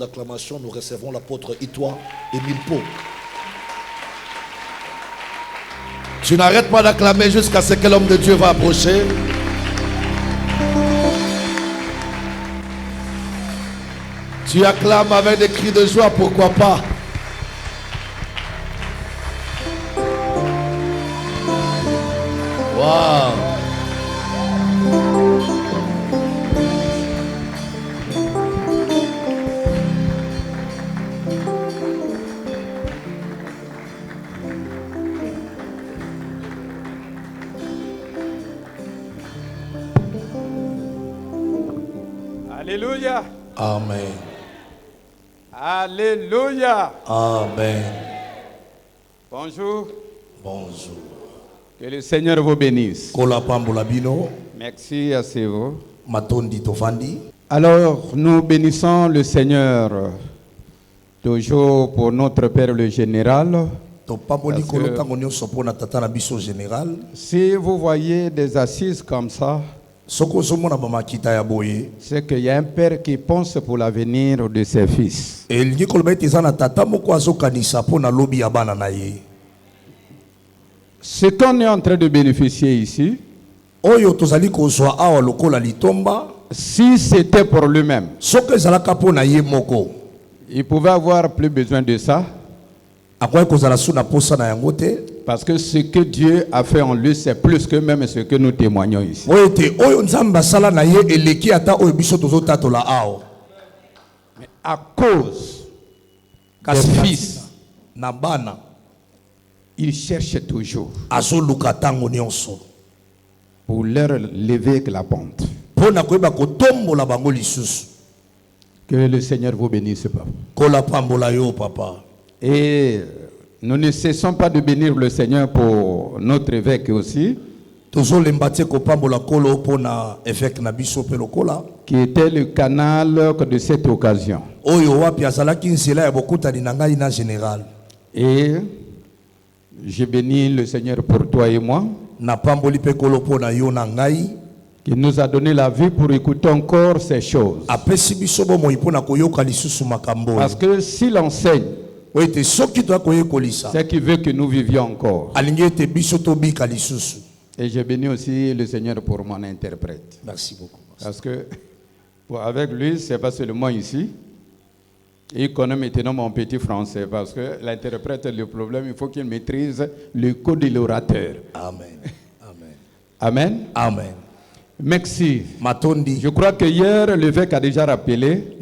acclamations, nous recevons l'apôtre Itoa Émile Pau. Tu n'arrêtes pas d'acclamer jusqu'à ce que l'homme de Dieu va approcher. Tu acclames avec des cris de joie, pourquoi pas? Waouh! Alléluia. Amen. Alléluia. Amen. Bonjour. Bonjour. Que le Seigneur vous bénisse. Kola pambola bino. Merci à vous. Matondi tofandi. Alors, nous bénissons le Seigneur toujours pour notre Père le Général. Si vous voyez des assises comme ça, c'est qu'il y a un père qui pense pour l'avenir de ses fils. Ce qu'on est en train de bénéficier ici, si c'était pour lui-même, il pouvait avoir plus besoin de ça. Parce que ce que Dieu a fait en lui, c'est plus que même ce que nous témoignons ici. Mais à cause des fils, il cherche toujours pour leur lever la pente. Que le Seigneur vous bénisse, papa. Et nous ne cessons pas de bénir le Seigneur pour notre évêque aussi, qui était le canal de cette occasion. Et je bénis le Seigneur pour toi et moi, qui nous a donné la vie pour écouter encore ces choses. Parce que s'il enseigne, c'est qu'il veut que nous vivions encore. Et je bénis aussi le Seigneur pour mon interprète. Merci beaucoup. Parce que avec lui, c'est pas seulement ici. Il connaît maintenant mon petit français. Parce que l'interprète, le problème, il faut qu'il maîtrise le code de l'orateur. Amen. Amen. Amen. Amen. Merci. Matondi. Je crois que hier, l'évêque a déjà rappelé.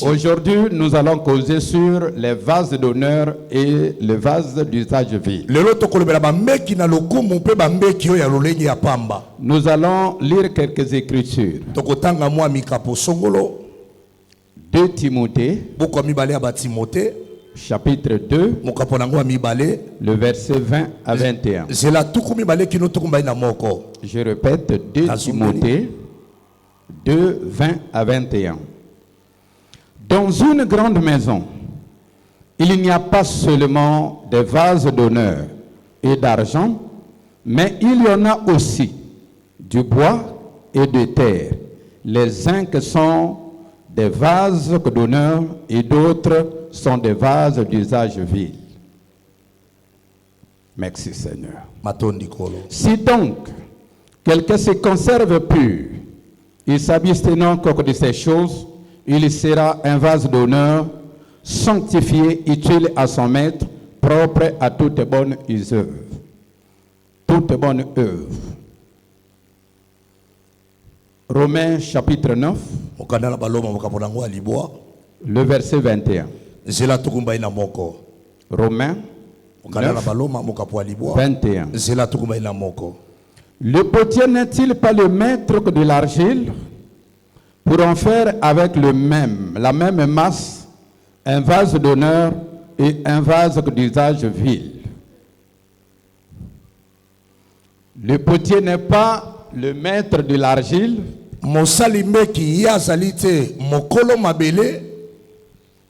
Aujourd'hui, nous allons causer sur les vases d'honneur et les vases d'usage vil. Nous allons lire quelques écritures. 2 Timothée, chapitre 2, le verset 20 à 21. Je répète, 2 Timothée 2, 20 à 21. Dans une grande maison, il n'y a pas seulement des vases d'honneur et d'argent, mais il y en a aussi du bois et de terre. Les uns que sont des vases d'honneur et d'autres sont des vases d'usage vil. Merci Seigneur. Si donc quelqu'un se conserve pur et s'abstenant encore de ces choses, il sera un vase d'honneur, sanctifié, utile à son maître, propre à toute bonne œuvre. Toute bonne œuvre. Romains chapitre 9, le verset 21. Romains 9, 21. Le potier n'est-il pas le maître de l'argile pour en faire avec la même masse un vase d'honneur et un vase d'usage vil? Le potier n'est pas le maître de l'argile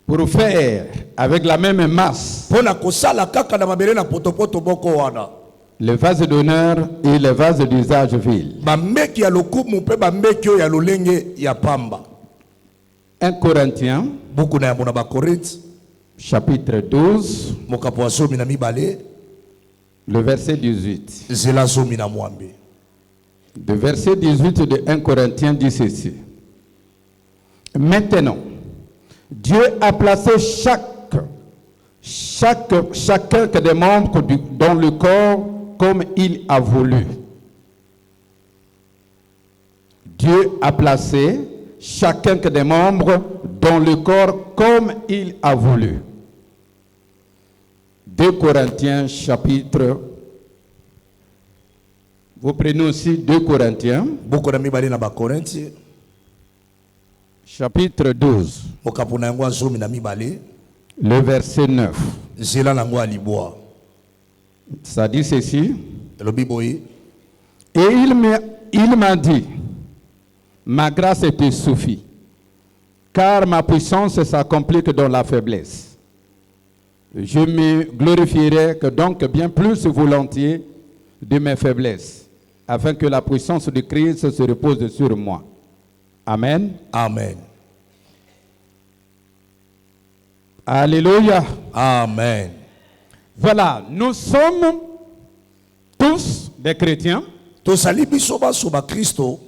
pour faire avec la même masse le vase d'honneur et le vase d'usage vil. 1 Corinthiens, Buku na yambo na ba Korinthe. chapitre 12, Mokapo asomi na mibale. le verset 18. Zela somi na mwambe. Le verset 18 de 1 Corinthiens dit ceci. Maintenant, Dieu a placé chacun des membres dans le corps comme il a voulu. Dieu a placé chacun des membres dans le corps comme il a voulu. 2 Corinthiens chapitre. Vous prenez aussi 2 Corinthiens. Buku na mibale na ba Korinthe. Chapitre 12. Mokapo na yango asomi na mibale. Le verset 9. Zela na yango aliboa. Ça dit ceci. Elobi boye. Et il m'a dit, ma grâce te suffit, car ma puissance s'accomplit que dans la faiblesse. Je me glorifierai que donc bien plus volontiers de mes faiblesses, afin que la puissance de Christ se repose sur moi. Amen. Amen. Alléluia. Amen. Voilà, nous sommes tous des chrétiens. Tozali biso baso ba Kristo.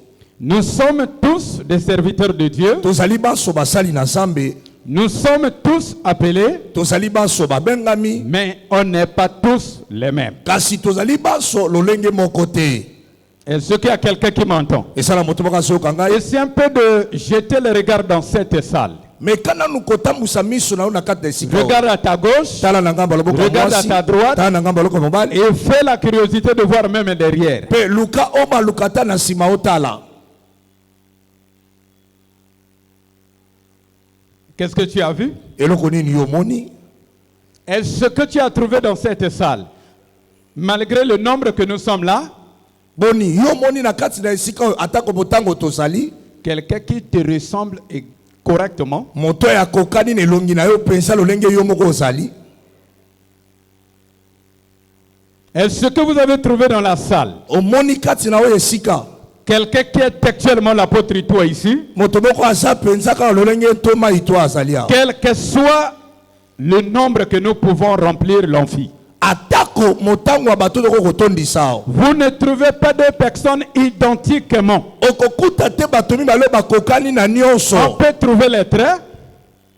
Nous sommes tous des serviteurs de Dieu. Tozali baso basali na Nzambe. Nous sommes tous appelés, Tozali baso babengami. mais on n'est pas tous les mêmes. Kasi tozali baso lolenge moko te. Est-ce qu'il y a quelqu'un qui m'entend? Esala moto baka soka ngai. Essayez un peu de jeter le regard dans cette salle. Mais kana nous kotambusa miso na kata esika. Regarde à ta gauche, Tala na ngamba loboko regarde à mwasi. ta droite, Tala na ngamba loboko mobali. et fais la curiosité de voir même derrière. Pe luka oba lukata na sima otala. Qu'est-ce que tu as vu? Eloko nini yo moni? Est-ce que tu as trouvé dans cette salle, malgré le nombre que nous sommes là, Boni yo moni na kati na esika atako botango tozali. quelqu'un qui te ressemble correctement? Moto ya kokani ne longi na yo pensa lolenge yo moko ozali. Est-ce que vous avez trouvé dans la salle Omoni kati na yo esika. quelqu'un qui est actuellement l'apôtre toi ici? Moto moko asa pensa ka lolenge toma ito azali. Quel que soit le nombre que nous pouvons remplir l'amphi. Atako motango wa bato ko kotondisa. Vous ne trouvez pas deux personnes identiquement. Okokuta te bato mi balo bakokani na On nyonso. peut trouver les traits,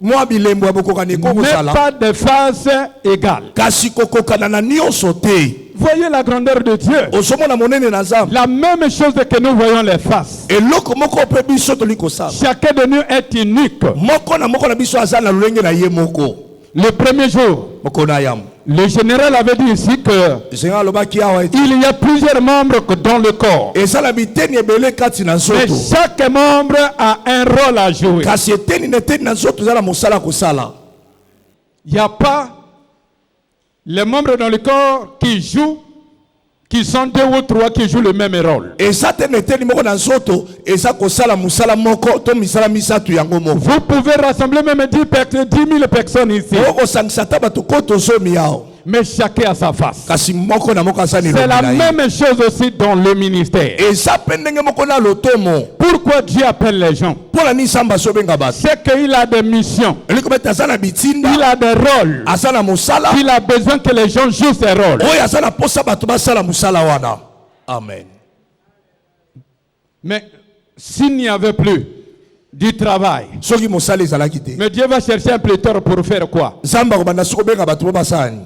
Mwa bilembo abokokani ko mais kozala. pas de faces égales. Kasi kokokana na nyonso te. Voyez la grandeur de Dieu. Osomona monene na Nzambe. La même chose que nous voyons les faces. Eloko moko pe biso toli kosala. Chacun de nous est unique. Moko na biso azala lolenge na ye moko. Le premier jour, Moko na yam. le général avait dit ici que Zenga lobaki awa eti. il y a plusieurs membres dans le corps. Ezala biteni ebele kati na Mais nzoto. chaque membre a un rôle à jouer. Kasi eteni neteni na nzoto zala mosala kosala. Il n'y a pas les membres dans le corps qui sont deux ou trois qui jouent le même rôle. Eza te neteni moko na nzoto eza kosala musala moko to misala misatu yango moko. Vous pouvez rassembler même 10 000 personnes ici. Oko sangisa bato koto zomi yao. Mais chacun a sa face. Kasi moko na moko asani C'est la même chose aussi dans le ministère. Eza pendenge moko na lotomo. Pourquoi Dieu appelle les gens? Pola ni samba sobenga bato. C'est qu'il a des missions. Eliko beta asana bitinda. Il a des rôles. Asana musala. Il a besoin que les gens jouent ces rôles. Oya asana posa bato basala musala wana. Amen. Mais s'il n'y avait plus du travail, Soki musala ezalaki te. mais Dieu va chercher un pléthore pour faire quoi? Zamba kobanda sobenga bato basani.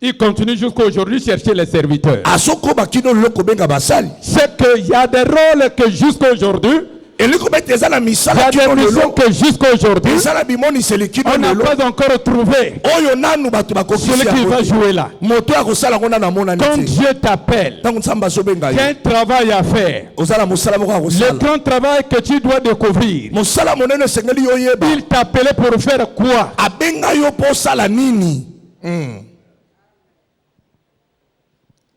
Il continue jusqu'à aujourd'hui chercher les serviteurs. Asoko bakino loko benga basali. C'est qu'il y a des rôles que jusqu'à aujourd'hui, Eliko beta ezala il y misala a des kino missions lelo. que jusqu'à aujourd'hui, Ezala bimoni selikino on n'a lelo. pas encore trouvé Oyo nanu bato bakokisi celui qui va jouer là. moto ya kosala ngo na mona Quand neti. Dieu t'appelle, Tango nzamba sobenga il y a yo. un travail à faire. Ozala musala moko ya Le kosala. grand travail que tu dois découvrir. Musala monene sengeli yo yeba. Il t'appelait pour faire quoi? Abenga yo po sala nini?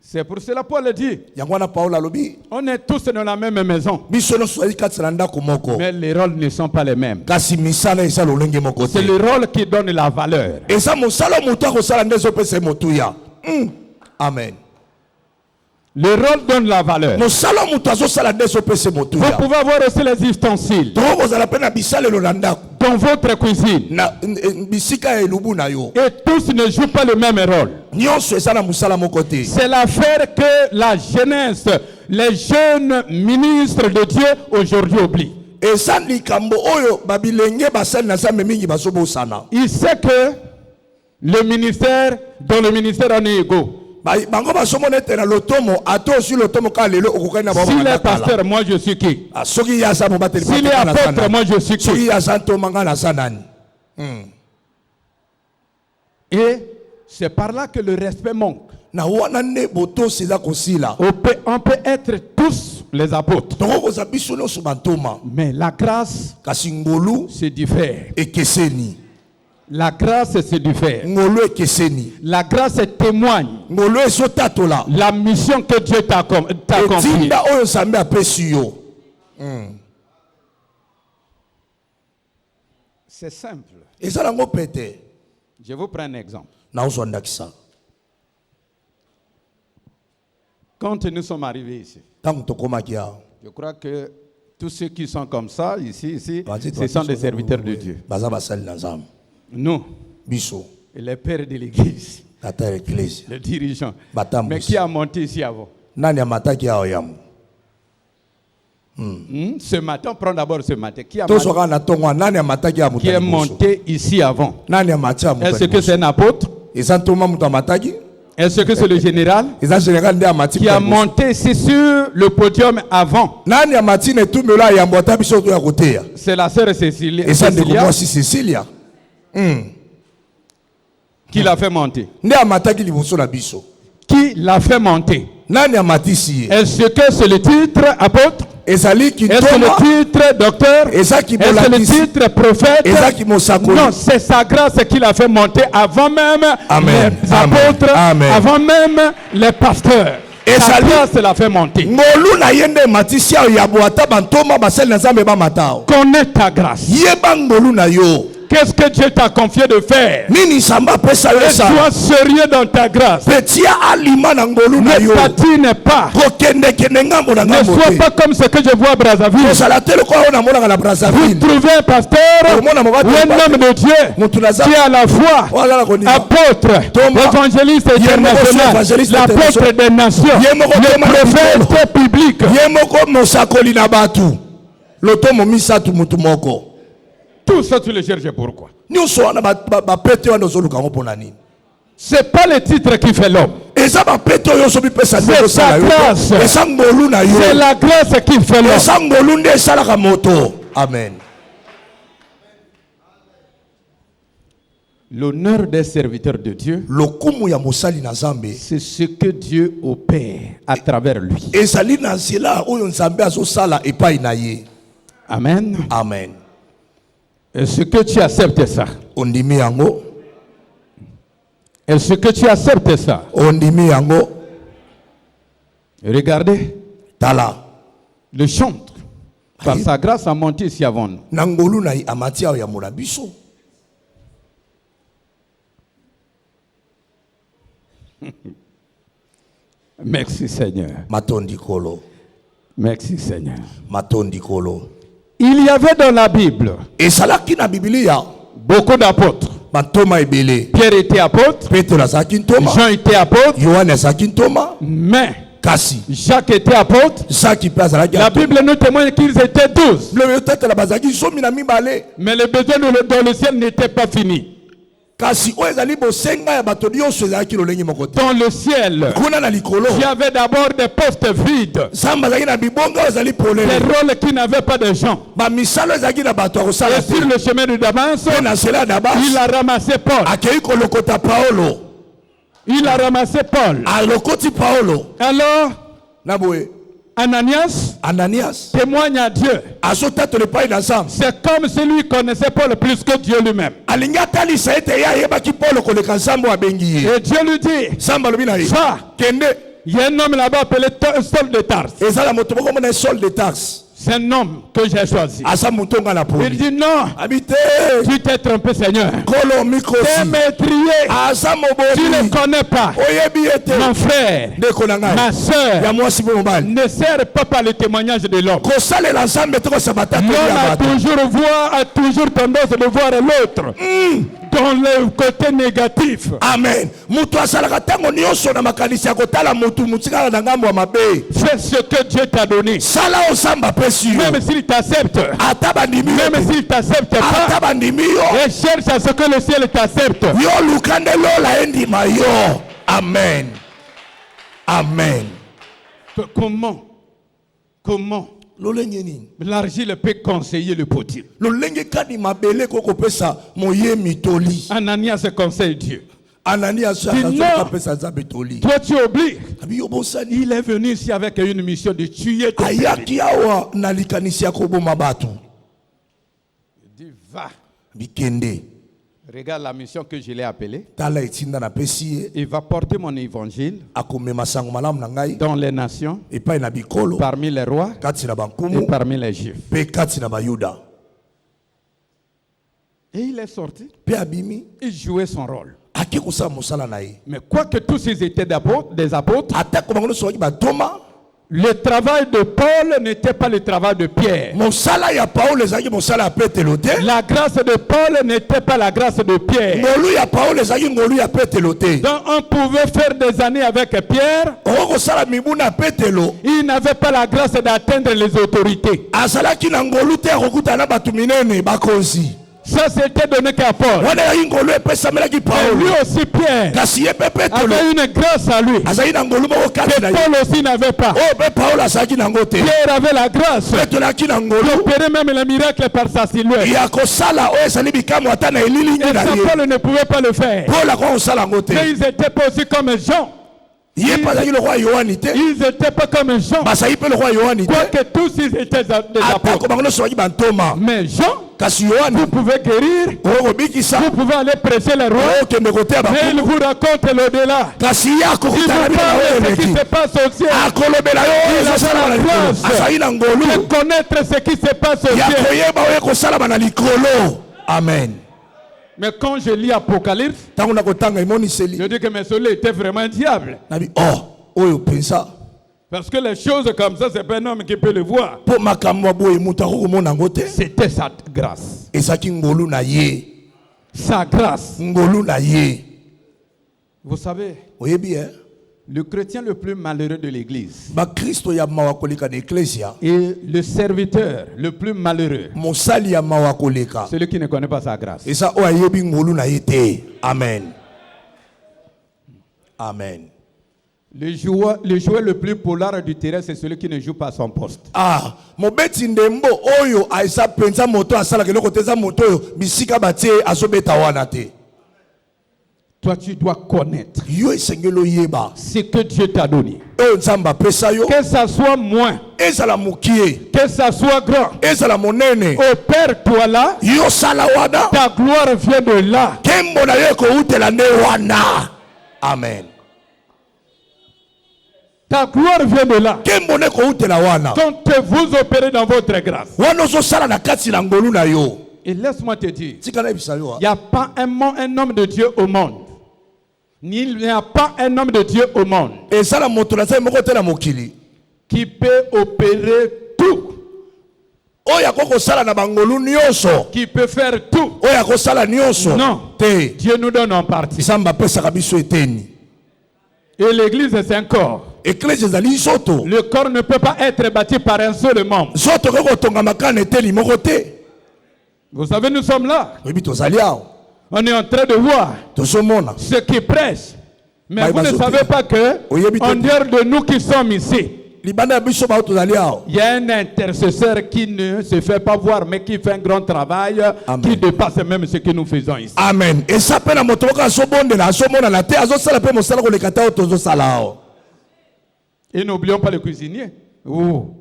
C'est pour cela Paul dit, Yango wana Paul alobi. on est tous dans la même maison, Biso no swali kati na ndako moko. mais les rôles ne sont pas les mêmes. Kasi misala eza lolenge moko C'est te. le rôle qui donne la valeur. Eza musala moto akosala nde ezopesa motuya. Amen. Le rôle donne la valeur. Vous pouvez avoir aussi les ustensiles dans votre cuisine. Et tous ne jouent pas le même rôle. C'est l'affaire que la jeunesse, les jeunes ministres de Dieu aujourd'hui oublient. Il sait que le ministère, dans le ministère on est égaux. S'il est pasteur, moi je suis qui? S'il est apôtre, moi je suis qui? Et c'est par là que le respect manque. On peut être tous les apôtres, mais la grâce c'est diffère. La grâce c'est diffère. La grâce témoigne la mission que Dieu t'a confiée. C'est simple. Je vous prends un exemple. Quand nous sommes arrivés ici, je crois que tous ceux qui sont comme ça, ici, ce sont des serviteurs de Dieu. Nous, et les pères de l'église, les dirigeants. Mais qui a monté ici avant? Ce matin, on prend d'abord ce matin. Qui est monté ici avant? Est-ce que c'est un apôtre? Est-ce que c'est le général qui a monté ici sur le podium avant? C'est la sœur Cécilia qui l'a fait monter. Qui l'a fait monter? Est-ce que c'est le titre apôtre? Est-ce le titre docteur? Est-ce le titre prophète? Non, c'est sa grâce qui l'a fait monter avant même les apôtres, avant même les pasteurs. Sa grâce l'a fait monter. Connais ta grâce. Qu'est-ce que Dieu t'a confié de faire? Et sois sérieux dans ta grâce. Ne patine pas. Ne sois pas comme ce que je vois à Brazzaville. Vous trouvez un pasteur ou un homme de Dieu qui est à la fois apôtre, évangéliste international, l'apôtre des nations, le prophète public. Tout ça, tu le cherches pourquoi? C'est pas le titre qui fait l'homme. C'est sa grâce. C'est la grâce qui fait l'homme. Amen. L'honneur des serviteurs de Dieu, c'est ce que Dieu opère à travers lui. Amen. Amen. Est-ce que tu acceptes ça? Est-ce que tu acceptes ça? Regardez. Le chantre, par sa grâce, a monté ici avant nous. Merci Seigneur. Merci Seigneur. Il y avait dans la Bible beaucoup d'apôtres. Pierre était apôtre, Jean était apôtre, mais Jacques était apôtre. La Bible nous témoigne qu'ils étaient 12. Mais le besoin dans le ciel n'était pas fini. Dans le ciel, il y avait d'abord des postes vides, des rôles qui n'avaient pas de gens. Et sur le chemin de Damas, il a ramassé Paul. Il a ramassé Paul. Alors, Ananias témoigne à Dieu. C'est comme si lui connaissait Paul plus que Dieu lui-même. Et Dieu lui dit, va, il y a un homme là-bas appelé Saul de Tarse. C'est un homme que j'ai choisi. asa mutonga na poli. Il dit non. Habité. Tu t'es trompé, Seigneur. Kolo mikosi. T'es maîtrier. Asa Tu moboni. ne connais pas. Oyebi ete. Mon frère, Ndeko na ngai. ma soeur, Ya mwasi bo mobali. ne sert pas par le témoignage de l'homme. Kosale la nzambe toko sabata to L'homme ya a bato. toujours tendance de voir l'autre dans le côté négatif. Amen. Mutu asalaka tango nyonso na makanisi ya kotala mutu mutika na ngambo ya mabe. Fais ce que Dieu t'a donné. Sala osamba pesi yo. Même s'il t'accepte. Ata bandimi yo. Même s'il t'accepte Ata pas. bandimi yo. Et cherche à ce que le ciel t'accepte. Yo lukande lola endima yo. Amen. Amen. Comment Lolenge nini? l'argile peut conseiller le potier? Lolenge kani mabele koko pesa moye mitoli. Ananias conseille Dieu. Ananias non. pesa za betoli. Toi tu oublies. Abi yo bosani. Il est venu ici avec une mission de tuer ton pays. Ayaki awa na likanisi ya koboma bato. Il dit va. Bikende. Regarde la mission que je l'ai appelée. Tala etinda na pesi. Il va porter mon évangile Akomema sango malamu na ngai. dans les nations, Epai na bikolo. parmi les rois Kati na et bankumu. parmi les juifs. Pe kati na bayuda. Et il est sorti. Pe abimi. Il jouait son rôle. Aki kusa musala na ye. Mais quoique tous ils étaient des apôtres, Ata komangono soki batoma. le travail de Paul n'était pas le travail de Pierre. Mosala ya Paul ezaki mosala ya Petelo te. La grâce de Paul n'était pas la grâce de Pierre. Ngolu ya Paul ezaki ngolu ya Petelo te. Donc on pouvait faire des années avec Pierre. Oko sala mibuna Petelo. Il n'avait pas la grâce d'atteindre les autorités. Azalaki na ngolu te kokuta na batu minene bakonzi. Ça c'était donné qu'à Paul. Wana ya ngolu epesa melaki Et Paul. lui aussi Pierre Kasi ye pe Petelo. avait une grâce à lui. Azali na ngolu moko kati na ye. Paul aussi n'avait pas. Oh pe Paul azalaki na ngote. Pierre avait la grâce Petelo aki na ngolu. d'opérer même les miracles par sa silhouette. Ya kosala o ezali bikamu ata na elili Et na ça, ye. Paul ne pouvait pas le faire. Paul akwa kosala ngote. Mais ils n'étaient pas aussi comme Jean. Ye pa azali le roi Yohani te. Ils n'étaient pas comme Jean. Basali pe le roi Yohani te. Quoique tous ils étaient des Ata apôtres. komangono soki bantoma. Mais Jean, Kasi Yohani. vous pouvez guérir, Oko bikisa. vous pouvez aller prêcher les rois. Okende kote ya Mais il bakumu. vous raconte l'au-delà. Kasi ya Il vous kokutana bino na parle de ce qui eleki. se passe au ciel. Akolobela yo Il a ezosala na la likolo. place Azali na ngolu. de connaître ce qui se passe au Ya ciel. koyeba oyo ekosalama na likolo. Amen. Mais quand je lis Apocalypse, Ntango na kotanga je emoniseli. dis que mes soleils étaient vraiment un diable. Nabi oyo pensa. Parce que les choses comme ça, c'est pas un homme qui peut le voir. Po makambo boye mutu akokomona ngo te. C'était sa grâce. Ezaki ngolu na ye. Sa grâce. Ngolu na ye. Vous savez, Oyebi le chrétien le plus malheureux de l'église ba Kristo ya mawa koleka na eklesia. et le serviteur le plus malheureux, Mosali ya mawa koleka. celui qui ne connaît pas sa grâce. Esa o ayebi ngolu na ye te. Amen. Amen. Le joueur le plus polar du terrain, c'est celui qui ne joue pas à son poste. Mobeti ndembo oyo aisa penza moto asala keloko teza moto oyo bisika batie azobeta wana te. Toi, tu dois connaître Yo esengelo yeba. ce que Dieu t'a donné. Oyo nzamba pesa yo. Que ça soit moins, Ezala mukie. que ça soit grand. Ezala monene. Opère-toi là, Yo sala wana. ta gloire vient de là. Kembo na yo ko utela ne wana. Amen. Ta gloire vient de là. Kembo ne ko utela wana. Quand vous opérez dans votre grâce. Wana zo sala na kati na ngolu na yo. Et laisse-moi te dire, Tika na ebisa yo. il n'y a pas un homme de Dieu au monde. Il n'y a pas un homme de Dieu au monde Ezala moto na sai moko te na mokili. qui peut opérer tout, Oya ko sala na bangolu nyonso. qui peut faire tout. Oya ko sala nyonso. Non. Te. Dieu nous donne en partie. Nzamba pesa biso eteni. Et l'église, c'est un corps. Eklesi ezali soto. Le corps ne peut pas être bâti par un seul membre. Soto ko tonga makana eteni moko te. Vous savez, nous sommes là. Oyebi tozali awo. On est en train de voir Tozomona. ceux qui prêchent. Mais Bah, vous ne bah, savez pas que, Oyebi en te- dehors de nous qui sommes ici, Libanda ya biso ba tozali awo. il y a un intercesseur qui ne se fait pas voir, mais qui fait un grand travail, Amen. qui dépasse même ce que nous faisons ici. Amen. Esa pe na moto ko azobondela azomona na te azosala pe mosala ko lekata o tozosala awo. Et n'oublions pas le cuisinier, ou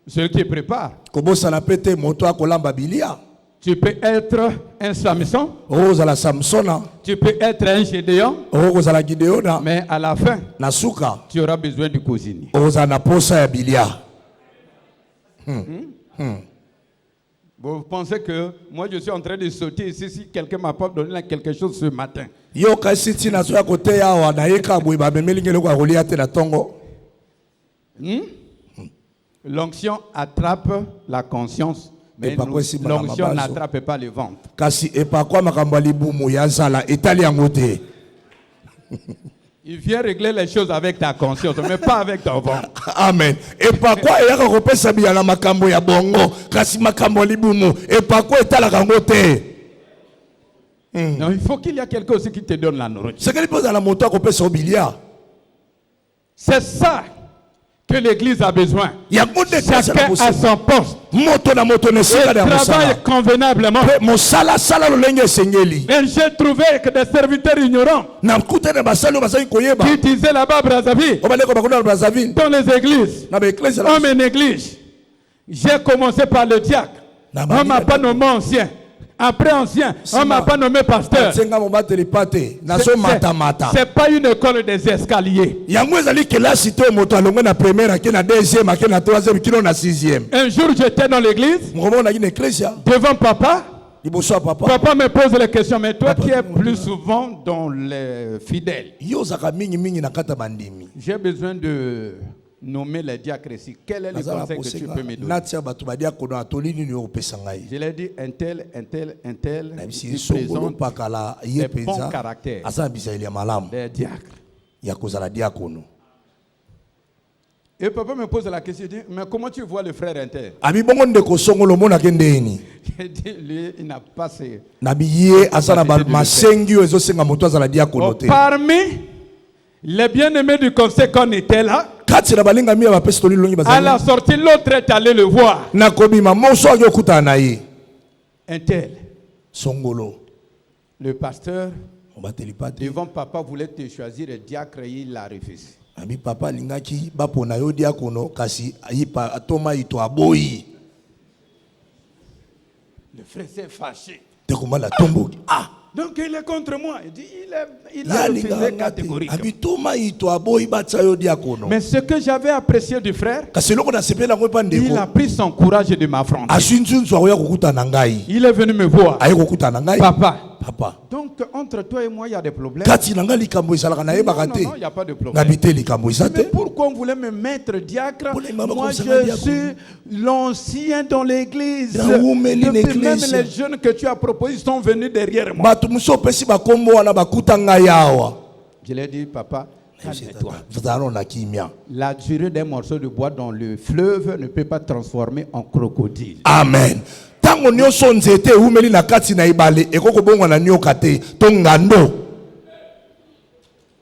celui qui prépare. Kobosana pete moto akolamba bilia. Tu peux être un Samson, Ozala Samsona. tu peux être un Gédéon, Ozala Gideona. mais à la fin, Na suka. tu auras besoin du cuisinier. Ozala na posa ya bilia. Vous pensez que moi je suis en train de sauter ici si quelqu'un m'a pas donné quelque chose ce matin. Yo kasi tina so ya kote ya wa na yeka boy ba memeli ngelo kwa kolia te na tongo. L'onction attrape la conscience, mais l'onction n'attrape pas le ventre. Kasi epa kwa makambo libumu ya zala etali yango te. Il vient régler les choses avec ta conscience, mais pas avec ton ventre. Amen. Et par quoi il y a un repère bien la makambo ya bongo, kasi makambo libumu. Et par quoi est la kangote? Non, il faut qu'il y ait quelqu'un aussi qui te donne la nourriture. C'est qu'il pose à la moto à couper son milliard. C'est ça que l'église a besoin. Chacun à son poste. Il travaille convenablement. Mais j'ai trouvé que des serviteurs ignorants qui disaient là-bas à Brazzaville, dans les églises, on me néglige. J'ai commencé par le diacre. On ne m'a pas nommé ancien. Après ancien, on ne m'a pas nommé pasteur. C'est pas une école des escaliers. Un jour, j'étais dans l'église, devant papa. Papa me pose la question, mais toi qui es plus souvent dans les fidèles, j'ai besoin de nommer les diacres ici. Quel est le conseil que tu peux me donner? Je l'ai dit, un tel, il présente des bons caractères. Les diacres. Et papa me pose la question, il dit, mais comment tu vois le frère intel? J'ai dit, lui, il n'a pas ces... Parmi les bien-aimés du conseil qu'on était là, à la sortie, l'autre est allé le voir. Un tel. Le pasteur, devant papa, voulait te choisir le diacre et il l'a refusé. Papa lingaki bapona yo diakono kasi ayipa atoma ito aboyi. Le frère s'est fâché. Ah, donc il est contre moi. Il dit il a refusé catégoriquement. Mais ce que j'avais apprécié du frère, il a pris son courage de m'affronter. Il est venu me voir. Papa. Donc entre toi et moi il y a des problèmes. Non, il n'y a pas de problème. Mais pourquoi on voulait me mettre diacre? Moi je suis l'ancien dans l'église. Depuis même les jeunes que tu as proposés sont venus derrière moi. Je lui ai dit, papa, calme-toi. La durée d'un morceau de bois dans le fleuve ne peut pas transformer en crocodile. Amen.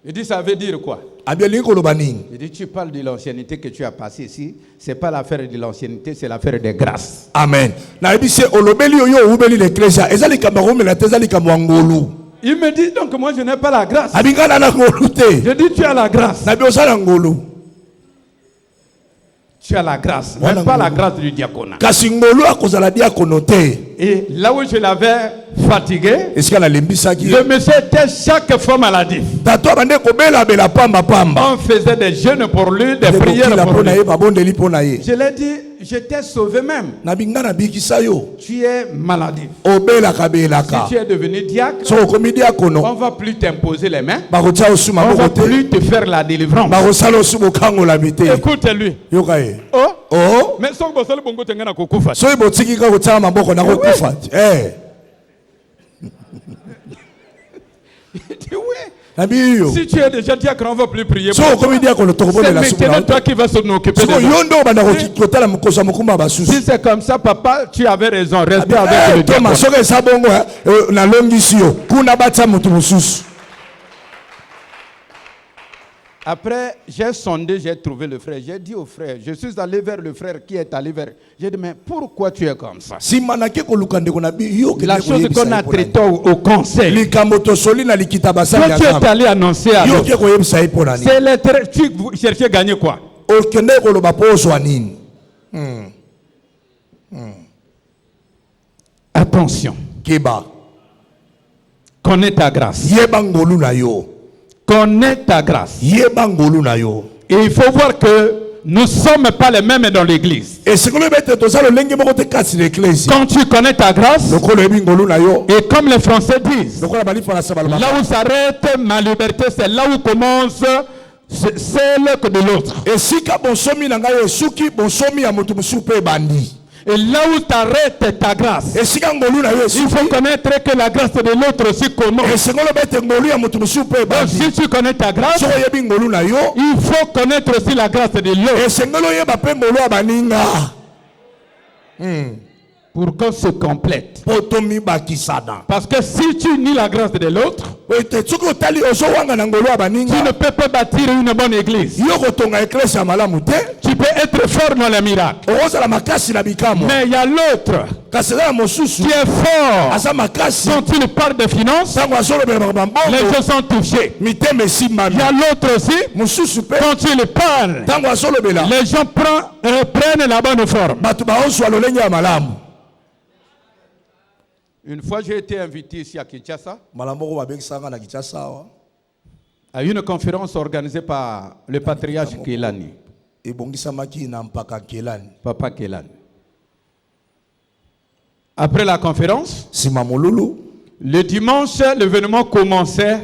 Il dit, ça veut dire quoi? Il dit, tu parles de l'ancienneté que tu as passée ici. Ce n'est pas l'affaire de l'ancienneté, c'est l'affaire des grâces. Amen. Il me dit, donc moi je n'ai pas la grâce. Je dis, tu as la grâce. Tu as la grâce, même pas la grâce du diaconat. Et là où je l'avais fatigué, le monsieur était chaque fois maladif. On faisait des jeûnes pour lui, des prières pour lui. Je l'ai dit, je t'ai sauvé même. Tu es maladif. Si tu es devenu diacre, on ne va plus t'imposer les mains. On ne va plus te faire la délivrance. Écoute-lui. Oh, mais son bossal bongo tengana kokufa. Si tu es déjà diacre, on ne va plus prier. C'est maintenant toi qui vas s'en occuper. Si c'est comme ça, papa, tu avais raison. Restez avec le diacre. Après, j'ai sondé, j'ai trouvé le frère. J'ai dit au frère, je suis allé vers le frère qui est allé vers. J'ai dit, mais pourquoi tu es comme ça? La chose qu'on a traitée au conseil. Toi, tu es allé annoncer à l'autre. C'est les tu cherchais à gagner quoi? Attention. Connais ta grâce. Connais ta grâce. Et il faut voir que nous ne sommes pas les mêmes dans l'église. Et ce que le bête to ça le lenge moko te kasi l'église. Quand tu connais ta grâce, Donc le bingolu na yo. et comme les Français disent, Donc la bali fala sa balma. là où s'arrête ma liberté, c'est là où commence celle que de l'autre. Et si ka bonsomi na ngai suki bonsomi ya mutu musu pe bandi. Et là où t'arrêtes ta grâce, Et si ka ngolu na yo il faut connaître que la grâce de l'autre aussi Et commence. ce que le bête ngolu ya mutu musu pe Donc bandi. si tu connais ta grâce, So ye bingolu na yo. il faut connaître aussi la grâce de l'autre Et ce ngolo ye ba pe ngolu abaninga. pour qu'on se complète. Potomi bakisada. Parce que si tu nies la grâce de l'autre, Te tsuko tali oso wanga na ngolu tu abaninga. ne peux pas bâtir une bonne église. Yo kotonga église ya malamu te. Tu peux être fort dans les miracles. Ozala makasi na bikamo. Mais il y a l'autre Kasela mosusu. qui est fort. Asa makasi. Quand il parle de finances, Tango asolo bela les bambambo. gens sont touchés. Miteme Il simami. y a l'autre aussi, Mosusu pe. quand il parle, Tango asolo bela. les gens prennent la bonne forme. Batu baosu alolenge ya malamu. Une fois, j'ai été invité ici à Kinshasa Malambo ko babekisanga na Kinshasa wa. à une conférence organisée par le patriarche Kelani, Ebongisamaki na mpaka Kelani. Papa Kelani. Après la conférence, Sima molulu. le dimanche, l'événement commençait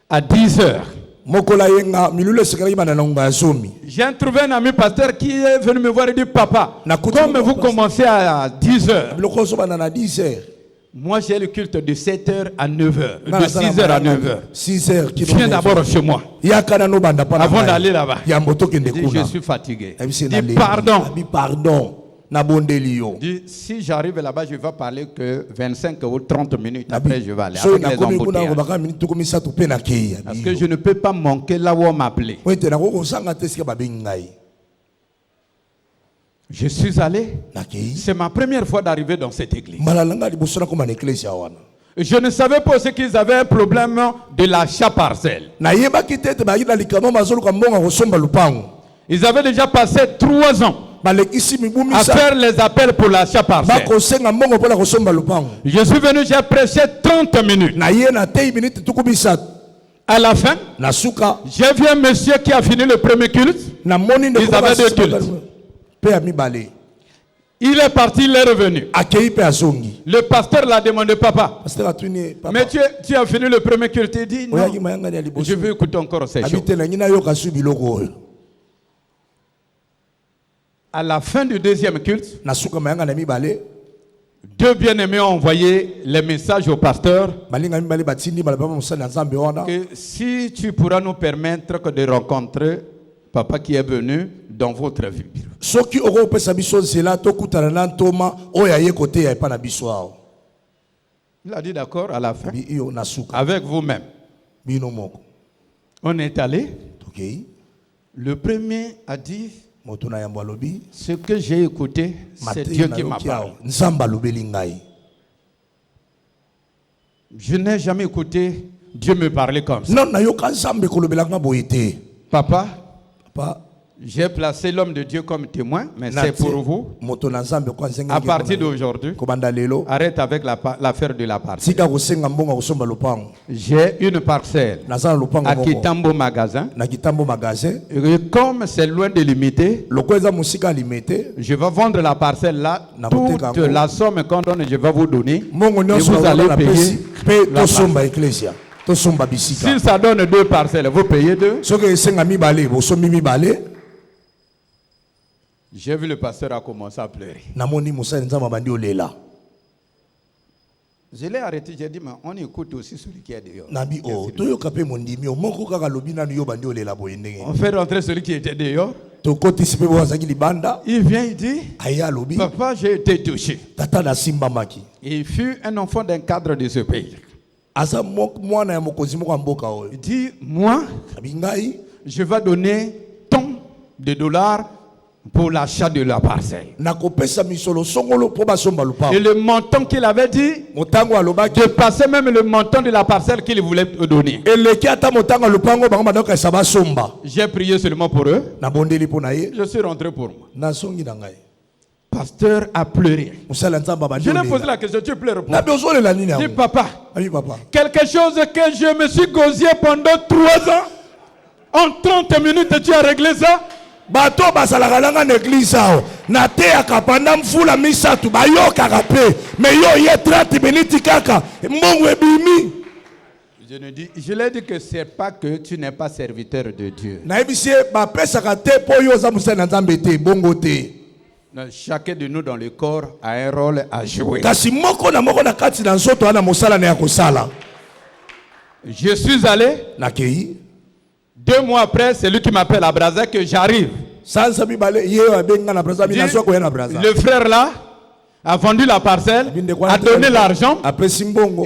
à 10 heures. Mokola yenga milule sekali bana nonga zomi. J'ai trouvé un ami pasteur qui est venu me voir et dit, papa, Na kuti comme vous pasteur. commencez à 10 heures, Biloko so bana na 10h. moi j'ai le culte de 7 heures à 9 heures, de 6 heures à 9 heures. 6h Viens d'abord chez moi, Yakana no banda pa. avant d'aller là-bas. Ya moto kende Il dit, kuna. je suis fatigué. Abi Il dit, pardon. Pardon. Na bondeli yo. Il dit, si j'arrive là-bas, je vais parler que 25 ou 30 minutes. Après, je vais aller So avec na les komi kuna ko embouteillages. baka minute ko misatu pe na keya. Parce que je ne peux pas manquer là où on m'a appelé. Wete na ko sanga te sika babengai. Je suis allé. Na kei. C'est ma première fois d'arriver dans cette église. Malalanga liboso na ko na église ya wana. Je ne savais pas ce qu'ils avaient un problème de l'achat parcelle. Na yeba kitete ba yina likama mazolo ka mbonga ko somba lupango. Ils avaient déjà passé 3 ans Balekisi à mibumisa. faire les appels pour l'achat parcelle. Bako senga mbongo pola ko somba lupango. Je suis venu, j'ai prêché 30 minutes. Na ye na tei minute tukubisa. À la fin, Na suka j'ai vu un monsieur qui a fini le premier culte. na moni ne Ils avaient deux cultes. Pe ami balé. Il est parti, il est revenu. Akei pe azongi. Le pasteur l'a demandé, papa, Pasteur atuni papa. mais tu as fini le premier culte. Il dit, non, Oyaki mayanga ya liboso. je veux écouter encore ces choses. Habite na ngina yo kasu biloko oyo. À la fin du deuxième culte, Na suka mayanga na mibale. 2 bien-aimés ont envoyé les messages au pasteur Balinga mibale batindi bala papa musana nzambe wana. que si tu pourras nous permettre que de rencontrer papa qui est venu dans votre vie. Soki oko pesa biso zela to kutana na ntoma oya ye kote ya epa na biso awo. Il a dit d'accord à la fin, Bi iyo na suka. avec vous-même. Bino moko. On est allé. Tokei. Le premier a dit, Moto na yambo alobi. ce que j'ai écouté, c'est Dieu qui m'a parlé. Nzamba lobeli ngai. Je n'ai jamais écouté Dieu me parler comme ça. Non na yo ka nzambe kolobela nga boyete. Papa, Papa. j'ai placé l'homme de Dieu comme témoin, mais c'est pour vous. Moto na nzambe kwa nzenga. À partir d'aujourd'hui, Kobanda lelo. arrête avec l'affaire de la parcelle. Sika kosenga mbonga kosomba lupango. J'ai une parcelle Nazala lupango à moko. Kitambo Magasin. Na kitambo magasin. Et comme c'est loin de limiter, Loko eza musika limité. je vais vendre la parcelle là. Na Toute koteka yango. la somme qu'on donne, je vais vous donner. Mongo Et nyonso vous allez na payer pesi pe la to somba ecclesia. To somba bisika. Si ça donne 2 parcelles, vous payez 2. Soki esenga mibale bosomi mibale. J'ai vu le pasteur a commencé à pleurer. Namoni musali nzamba bandi olela. Je l'ai arrêté, j'ai dit, mais on écoute aussi celui qui est dehors. Nabi o toyoka pe mondimi o moko kaka lobi nanu yo bandi olela boye ndenge. On fait rentrer celui qui était dehors. Tokotisi pe bozaki libanda. Il vient, il dit, Aya lobi. papa, j'ai été touché. Tata na simba maki. Il fut un enfant d'un cadre de ce pays. Asa mwana ya mokonzi moko mboka oyo. Il dit, moi, Abi ngai je vais donner tant de dollars pour l'achat de la parcelle. nakopesa misolo songolo po basomba lupango. Et le montant qu'il avait dit Motango alobaki dépassait même le montant de la parcelle qu'il voulait donner. eleki ata motango lupango bango badoka esaba somba. J'ai prié seulement pour eux. Na bondeli po na ye. Je suis rentré pour moi. Na songi na ngai. Pasteur a pleuré. Musala nzamba bandi Je lui ai posé olela. la question, tu pleures Na pourquoi? besoin de la nini Je dis, yango. papa, Abi papa. quelque chose que je me suis gosié pendant 3 ans, en 30 minutes tu as réglé ça? bato basalaka nanga na église aho nateyaka pendant mfula misatu bayokaka pe mais yo ye 30 minutes kaka mbongo ebimi. Je l'ai dit que c'est pas que tu n'es pas serviteur de Dieu. Nayebi sie bapesaka te po yo za musala na Nzambe te bongo te. Chacun de nous dans le corps a un rôle à jouer. Kasi moko na kati na nzoto ana mosala na ya kosala. Je suis allé. Nakei. 2 mois après, c'est lui qui m'appelle à Brazza que j'arrive. Le frère là a vendu la parcelle, a donné l'argent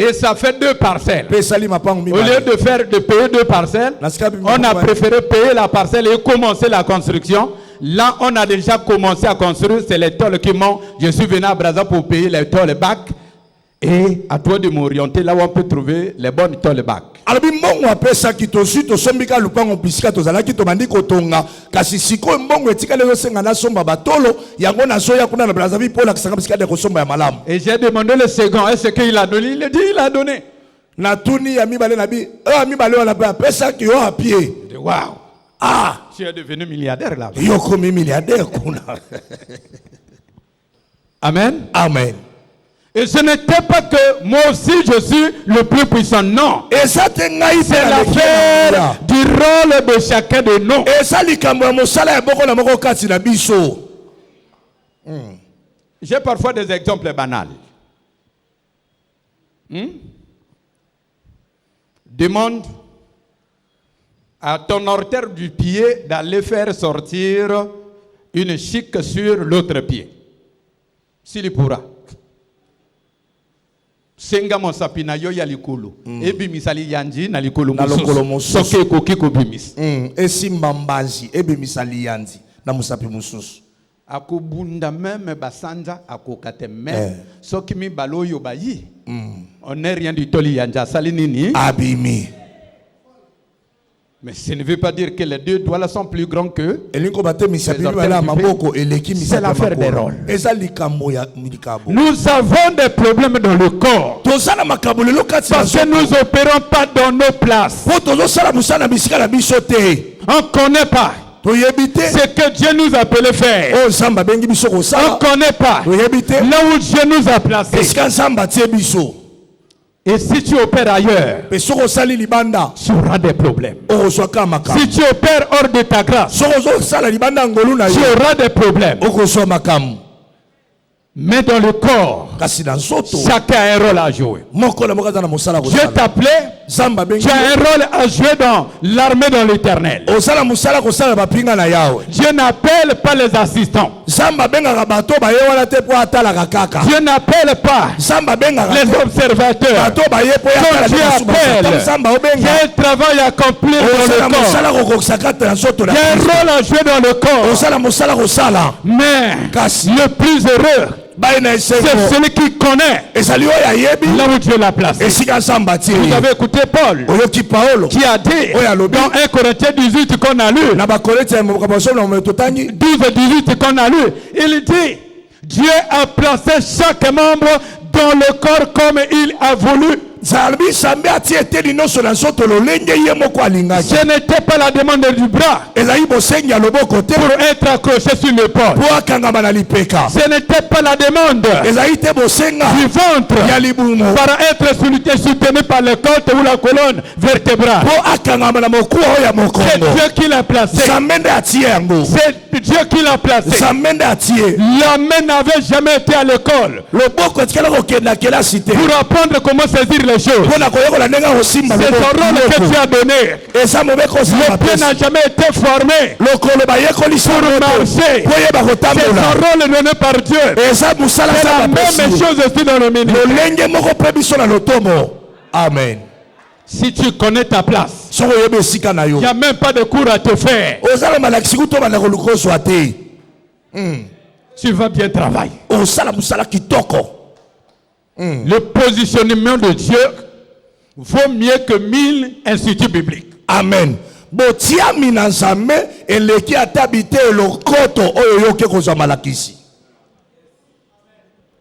et ça fait 2 parcelles. Au lieu de payer 2 parcelles, on a préféré payer la parcelle et commencer la construction. Là, on a déjà commencé à construire. C'est les tôles qui m'ont. Je suis venu à Brazza pour payer les tôles bacs. Et à toi de m'orienter là où on peut trouver les bonnes tôles bacs. Albi mbongo apesa kitosu to sombika lupango bisika to zalaki to bandi kotonga kasi siko mbongo etika lezo senga na somba batolo yango na soya kuna na Brazzaville pour la kisanga bisika de kosomba ya malamu. Et j'ai demandé le second, est-ce qu'il a donné? Il a dit il a donné. Na tuni ya mibale na bi mibale wana pa pesa ki yo a pied. Waouh. Ah, tu es devenu milliardaire là. Yo comme milliardaire kuna. Amen. Amen. Et ce n'était pas que moi aussi je suis le plus puissant, non. Et ça c'est l'affaire du rôle de chacun de nous. Et ça j'ai parfois des exemples banals. Demande à ton orteil du pied d'aller faire sortir une chic sur l'autre pied. S'il pourra. Senga mosapina yo ya likulu ebi misali yanji na likulu mususu soke koki ko bimis esimba mbanzi ebi misali yanji na musapi mususu akobunda même basanja akokate même soki mi baloyo bayi on n'est rien du toli yanja sali nini abimi. Mais ce ne veut pas dire que les 2 doigts là sont plus grands que c'est l'affaire des rôles. Nous avons des problèmes dans le corps parce que nous n'opérons pas dans nos places. On ne connaît pas ce que Dieu nous a appelé faire. On ne connaît pas là où Dieu nous a placés. Et si tu opères ailleurs, tu auras des problèmes. Si tu opères hors de ta grâce, tu auras des problèmes. Mais dans le corps, chacun a un rôle à jouer. Dieu t'appelait, tu as un rôle à jouer dans l'armée dans l'éternel. Dieu n'appelle pas les assistants. Dieu n'appelle pas les observateurs. Quand Dieu appelle, il y a un travail à accomplir dans le corps. Il y a un rôle à jouer dans le corps. Mais le plus heureux, c'est celui qui connaît là où Dieu l'a placé. Vous avez écouté Paul qui a dit dans 1 Corinthiens 18 qu'on a lu, 12 et 18 qu'on a lu, il dit Dieu a placé chaque membre dans le corps comme il a voulu. Ce n'était pas la demande du bras pour être accroché sur l'épaule. Ce n'était pas la demande du ventre pour être soutenu par le côte ou la colonne vertébrale. C'est Dieu qui l'a placé. C'est Dieu qui l'a placé. La main n'avait jamais été à l'école pour apprendre comment saisir les choses. C'est son rôle que tu as donné. Le pied n'a jamais été formé pour marcher. C'est son rôle donné par Dieu. C'est la même chose aussi dans le ministère. Amen. Si tu connais ta place, il n'y a même pas de cours à te faire. Tu vas bien travailler. Le positionnement de Dieu vaut mieux que 1000 instituts bibliques. Amen.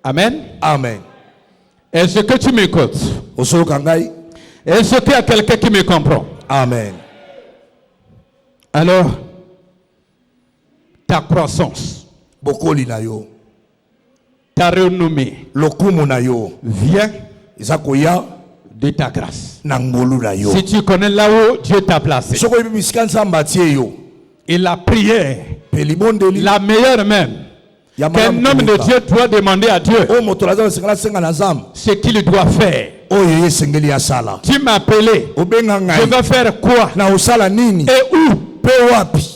Amen. Amen. Est-ce que tu m'écoutes? Est-ce qu'il y a quelqu'un qui me comprend? Amen. Alors, ta croissance, bokoli na yo, ta renommée lokumu na yo, vient eza koya de ta grâce. na ngolu na yo. Si tu connais là où Dieu t'a placé, Soko yebi bisika nzambe atie yo, et la prière, pe libondeli la meilleure même, ya qu'un malamu homme de koleka. Dieu doit demander à Dieu O moto lazalo sengala senga na nzambe, ce qu'il doit faire. oyo ye sengeli ya sala. Tu m'as appelé, Obenga je ngai, vais faire quoi na osala nini, et où? pe wapi.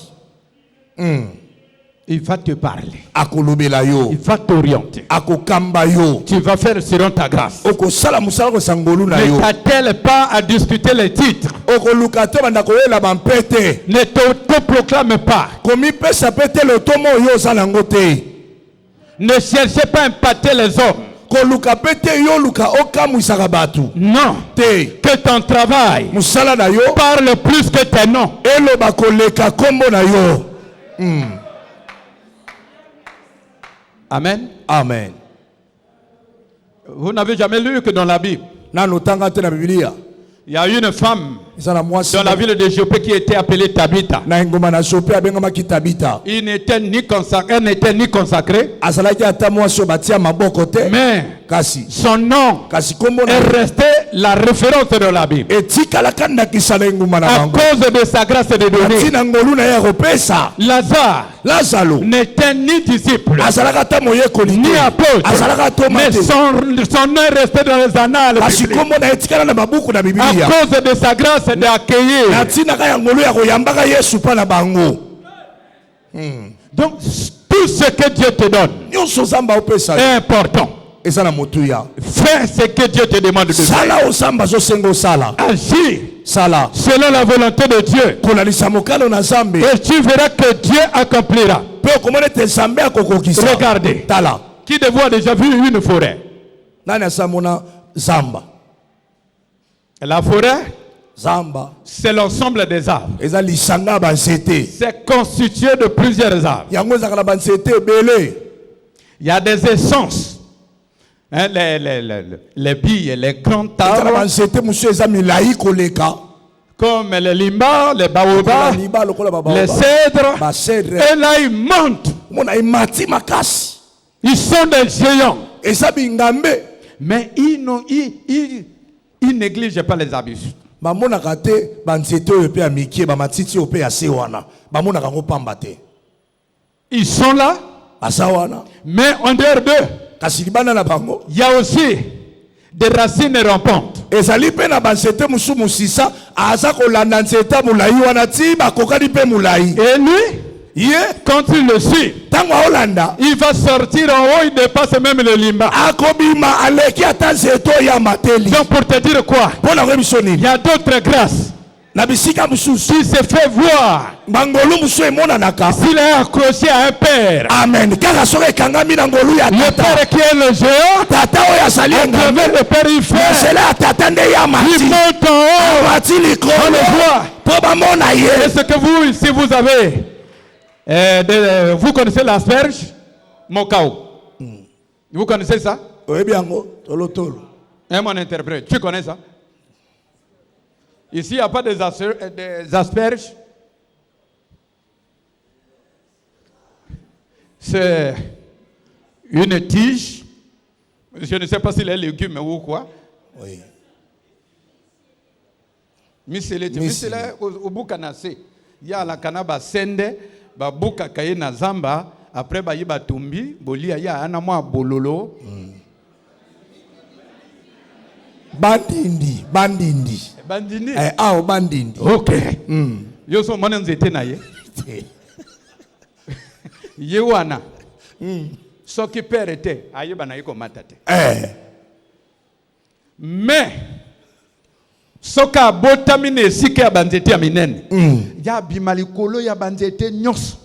Il va te parler, Akolobela yo, il va t'orienter. akokamba yo, Tu vas faire selon ta grâce. okosala musala kosa ngolu na Ne yo. t'attelle pas à discuter les titres. Okoluka te banda koyela bampete. Ne te proclame pas. Komipesa pe te lotomo oyo ozala yango te. Ne cherchez pas à impacter les hommes. Koluka pe te yo luka okamwisaka bato Non. te. Que ton travail Musala na yo parle plus que tes noms. eloba koleka kombo na yo. Amen. Amen. Vous n'avez jamais lu que dans la Bible, Nano tanga te na Biblia. il y a une femme Eza na mwasi dans la ville de Jopé qui était appelée Tabitha. na ngoma na Jope abengamaki Tabita. Elle n'était ni consacrée, Azalaki ata mwasi oyo batia maboko te. mais Kasi kasi kombo na est restée la référence de la Bible. etikalaka ndakisa na ngoma na À bango. cause de sa grâce de donner. Atina ngolu na ye ya kopesa. Lazare Lazalo n'était ni disciple, azalaka ata moyekoli ni te. apôtre, Azalaka toma mais te. son nom est resté dans les annales Kasi bibliques. kombo na etikala na babuku na À Biblia. cause de sa grâce d'accueillir. Natinaka ya ngolu ya koyambaka Yesu pa na bango. Donc, tout ce que Dieu te donne Nyonso Nzambe opesa est important. eza na motuya. Fais ce que Dieu te demande de faire. Sala osamba zosenga osala. Agis Sala selon la volonté de Dieu. kolalisa mokalo na Nzambe. Et tu verras que Dieu accomplira. Pe okomona ete Nzambe akokokisa. Regardez. Tala. Qui de vous a déjà vu une forêt? Nani asamona zamba? La forêt, Zamba c'est l'ensemble des arbres. eza lisanga ba nzete. C'est constitué de plusieurs arbres. Yango ezaka na ba nzete ebele. Il y a des essences. Hein, les billes, les grands Eza na ba arbres, nzete musu eza milai koleka. comme les limbas, les baobabs, Liba lokola ba les baobab. cèdres. Ba cèdre. Et là, ils montent. Mona imati makasi. Ils sont des géants. Eza bingambe. Mais ils négligent pas les habits. Bamonaka te ba nzete oyo pe ya mikie ba matiti oyo pe ya se wana. Bamonaka ngo pamba te. Ils sont là, Asa wana. mais en dehors d'eux, Kasi libanda na bango. il y a aussi des racines rampantes. Ezali pe na ba nzete musu musisa aza kolanda nzete mulai wana ti bakokani pe mulai. Et lui, Ye quand il le suit, tango Holanda il va sortir en haut, il dépasse même le limba. akobima aleki ata nzete ya mateli. Donc pour te dire quoi, Pona koyebiso il nini? y a d'autres grâces Na bisika mususu qui se fait voir bangolu musu emonanaka. s'il est accroché à un père. Amen. Kaka soki ekangami na ngolu ya Le tata. père qui est le géant, Tata oyo azali à engambe. travers le père il fait, Nzela ya tata nde ya il mati. monte en haut. Mati On le likolo. voit. Po bamona ye. Est-ce que vous, si vous avez, vous connaissez l'asperge, Mokao? Vous connaissez ça? Oyebi yango tolo tolo. Mon interprète, tu connais ça? Ici, il n'y a pas des asperges. C'est une tige. Je ne sais pas si c'est légumes ou quoi. Oui. Misele au bukanase. Il y a la kanaba sende, ba buka kaye na zamba, après ba yiba tumbi, bolia ya ana mwa bololo. Bandindi. Bandini. Ao bandindi. OK. Yo so mwana nzete na ye. Ye wana. Soki perete, ayeba na yiko matate. Mais soka botamine sike ya banzete ya minene. Ya bimalikolo ya banzete nyos.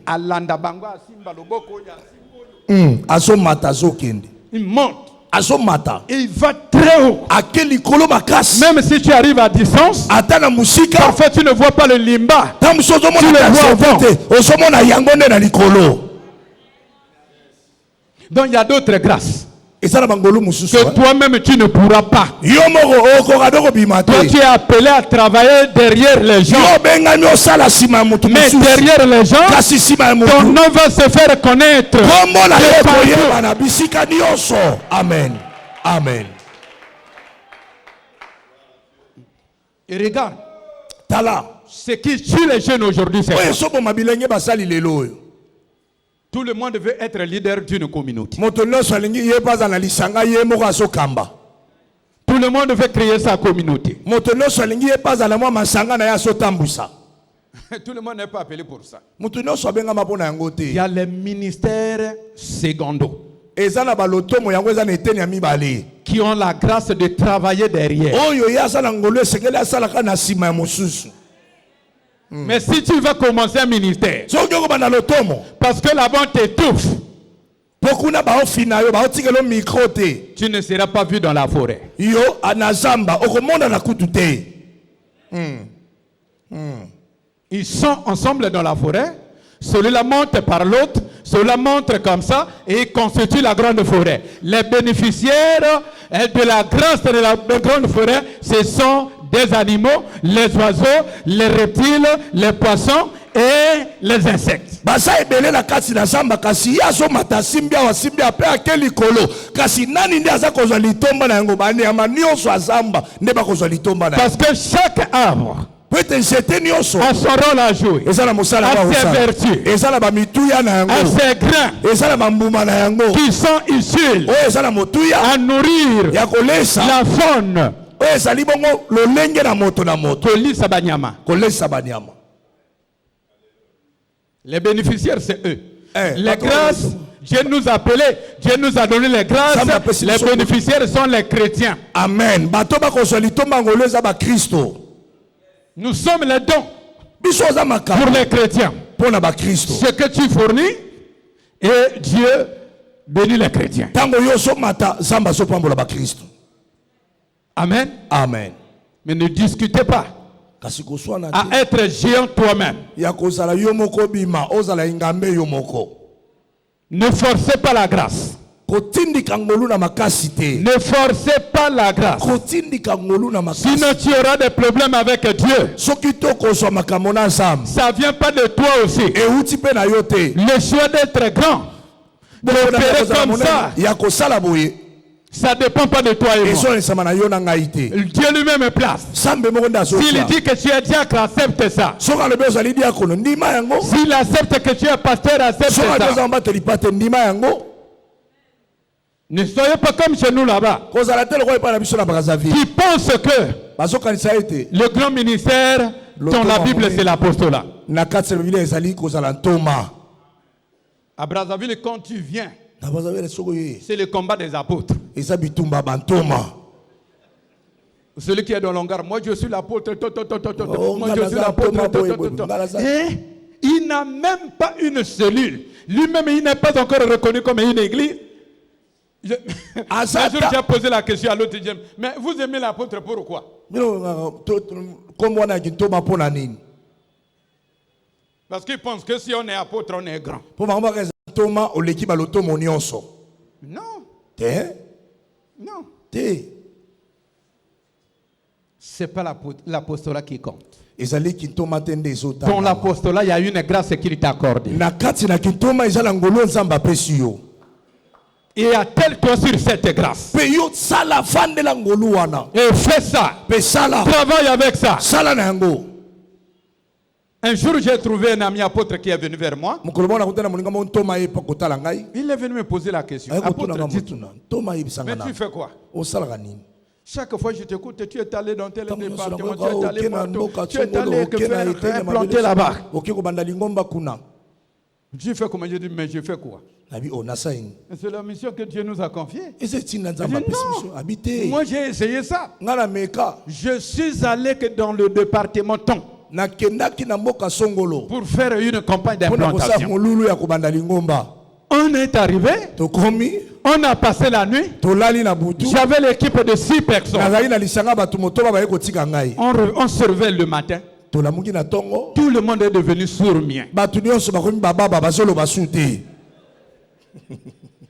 Alanda bango asimba loboko ya simbolo. Aso mata azo kende. Il monte. Aso mata. Et il va très haut. Akeli kolo makasi. Même si tu arrives à distance, Atana musika. parfois tu ne vois pas le limba. Tamuso zomo Tu le vois avant. Osomona yango nde na likolo. Donc il y a d'autres grâces. que toi-même tu ne pourras pas. Toi tu es appelé à travailler derrière les gens. Mais derrière les gens, ton nom va se faire connaître. Amen. Amen. Et regarde. Tala. Ce qui tue les jeunes aujourd'hui, c'est ça. Tout le monde veut être leader d'une communauté. Tout le monde veut créer sa communauté. Tout le monde n'est pas appelé pour ça. Il y a les ministères secondos qui ont la grâce de travailler derrière. Mais si tu vas commencer un ministère, parce que là-bas on t'étouffe, tu ne seras pas vu dans la forêt. Ils sont ensemble dans la forêt, celui-là monte par l'autre, celui-là monte comme ça, et ils constituent la grande forêt. Les bénéficiaires de la grâce de la grande forêt, ce sont des animaux, les oiseaux, les reptiles, les poissons et les insectes. Parce que chaque arbre a son rôle à jouer, a ses vertus, a ses grains qui sont utiles à nourrir la faune. Les bénéficiaires, c'est eux. Les grâces, Dieu nous a appelés, Dieu nous a donné les grâces. Les bénéficiaires sont les chrétiens. Amen. Nous sommes les dons pour les chrétiens. Ce que tu fournis, et Dieu bénit les chrétiens. Amen. Amen. Mais ne discutez pas à être géant toi-même. Ne forcez pas la grâce. Ne forcez pas la grâce. Sinon tu auras des problèmes avec Dieu. Ça vient pas de toi aussi. Le choix d'être grand, d'opérer comme ça dépend pas de toi et moi. Dieu lui-même place. S'il dit que tu es diacre, accepte ça. S'il accepte que tu es pasteur, accepte ça. Ne soyez pas comme chez nous là-bas, qui pensent que le grand ministère dans la Bible c'est l'apostolat. À Brazzaville, quand tu viens, c'est le combat des apôtres. Celui qui est dans l'hangar, moi je suis l'apôtre, moi je suis l'apôtre. Et il n'a même pas une cellule. Lui-même, il n'est pas encore reconnu comme une église. Un jour, j'ai posé la question à l'autre, mais vous aimez l'apôtre pourquoi? Parce qu'il pense que si on est apôtre, on est grand. Non. Non. C'est pas l'apostolat qui compte. Dans l'apostolat, il y a une grâce qu'il t'a accordée. Et attelle-toi sur cette grâce. Et fais ça. Travaille avec ça. Un jour, j'ai trouvé un ami apôtre qui est venu vers moi. Il est venu me poser la question. Apôtre, mais tu fais quoi? Chaque fois que je t'écoute, tu es allé dans tel département, tu es allé partout, tu es allé faire implanter là-bas. Tu fais comment? Je dis, mais je fais quoi? C'est la mission que Dieu nous a confiée. Non, moi j'ai essayé ça. Je suis allé que dans le département Ton pour faire une campagne d'implantation. On est arrivé, on a passé la nuit. J'avais l'équipe de 6 personnes. On se réveille le matin. Tout le monde est devenu sourd-mien.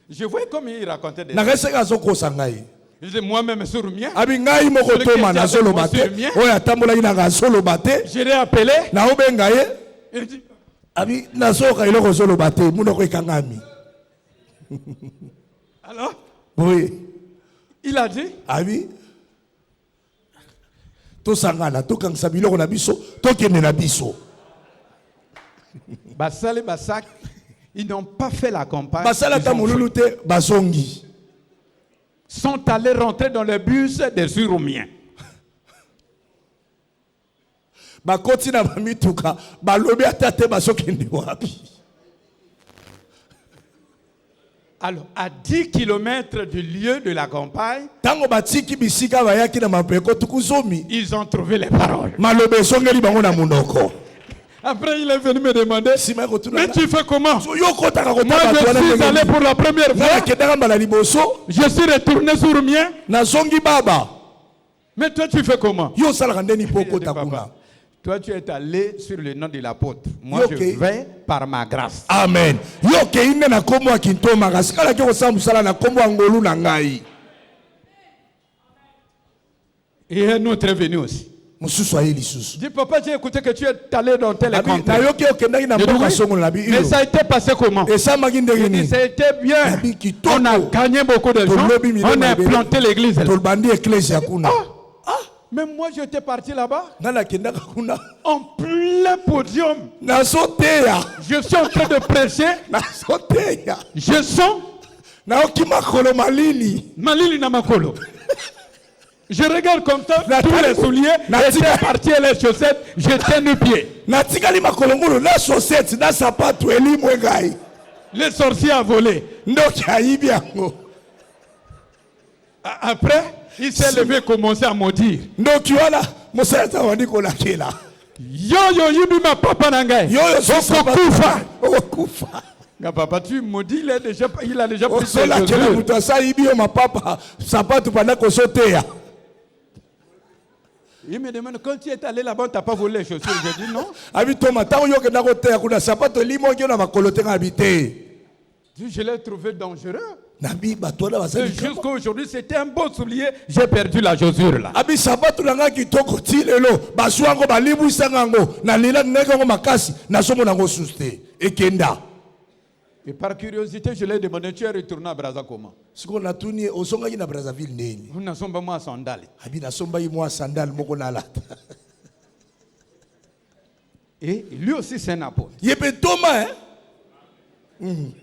Je voyais comme il racontait des nakeseka azokosa ngai il disait moi-même sur mien. abi ngai moko toma nazoloba te oyo atambolaki nanga azoloba te Je l'ai appelé. naobenga ye Il dit abi nazoyoka eloko ozoloba te munoko ekangami alors oui il a dit abi tosangana tokangisa biloko na biso tokende na biso Basale Basak, ils n'ont pas fait la campagne. basala Ils ta ont molulu te bazongi sont allés rentrer dans le bus des Surumiens. bakoti na bamituka balobi ata te bazokende wapi Alors, à 10 km du lieu de la campagne, ntango batiki bisika bayaki na mapeko tukuzomi ils ont trouvé les paroles. maloba esongeli bango na munoko Après, il est venu me demander, nsima ekotuna mais tu fais comment? yo kotaka Moi, je suis allé pour la première fois. nakendaka mbala liboso Je suis retourné sur mien. nazongi baba Mais toi, tu fais comment? yo osalaka ndeni mpo Il a dit, okota papa, kuna toi, tu es allé sur le nom de l'apôtre. Moi, Yo, je okay. vais par ma grâce. amen yo okei nde na nkombo ya kintomaka sikalaki kosala mosala na nkombo ya ngolu na ngai Et un autre est venu aussi. mosusu aye lisusu Dis, papa, j'ai écouté que tu es allé dans tel Abi, contrée. nayoki okendaki na Je dis, mboka oui. songolo na bi Mais ça a été passé comment? esamaki ndenge Il dit, nini ça a été bien. Abi, kitoko. On a gagné beaucoup de gens. Tolobi milema On a ebele. planté l'église. là. tolobandi eklese ya kuna Mais moi, j'étais parti là-bas, ngai nakendaka kuna en plein podium. nazoteya Je suis en train de prêcher. nazoteya Je sens nayoki makolo malili Malili Namakolo. Je regarde comme ça, La tous taille- les souliers la étaient taille- partis et les chaussettes, j'étais nu-pied. natikali makolo ngulu na shosete na sapato elimwe ngai Les sorciers ont volé. ndoki ayibi yango Après, il s'est levé et commencé à maudire. ndoki wana mosalasi awandi kolakela Yo, yo, yibi ma papa nangai. yoyo Okokufa. okokufa Nga papa, tu maudis, il a déjà pris ses osolakela chaussures. moto asalibi yo mapapa sapato panda kosoteya Il me demande, quand tu es allé là-bas, tu n'as pas volé les chaussures. J'ai dit non. abi toma ntango yo okenda koteya kuna sapato elimoki yo na makolo te ngai abi te Je l'ai trouvé dangereux. nabi bato wana Et basali jusqu'à aujourd'hui, c'était un beau soulier. J'ai perdu la chaussure là. abi sapato na ngai kitoko ti lelo bazwi yango balibwisanga yango nalela ndenge yango makasi nazomona yango susu te ekenda Et par curiosité, je l'ai demandé, tu es retourné à Brazza comment? sikoyo natuni ye osongaki na brazzaville ndeni Nous n'avons pas moi sandales. abi nasombaki mwa sandale moko nalata Et lui aussi, c'est un apôtre. ye mpe toma Vous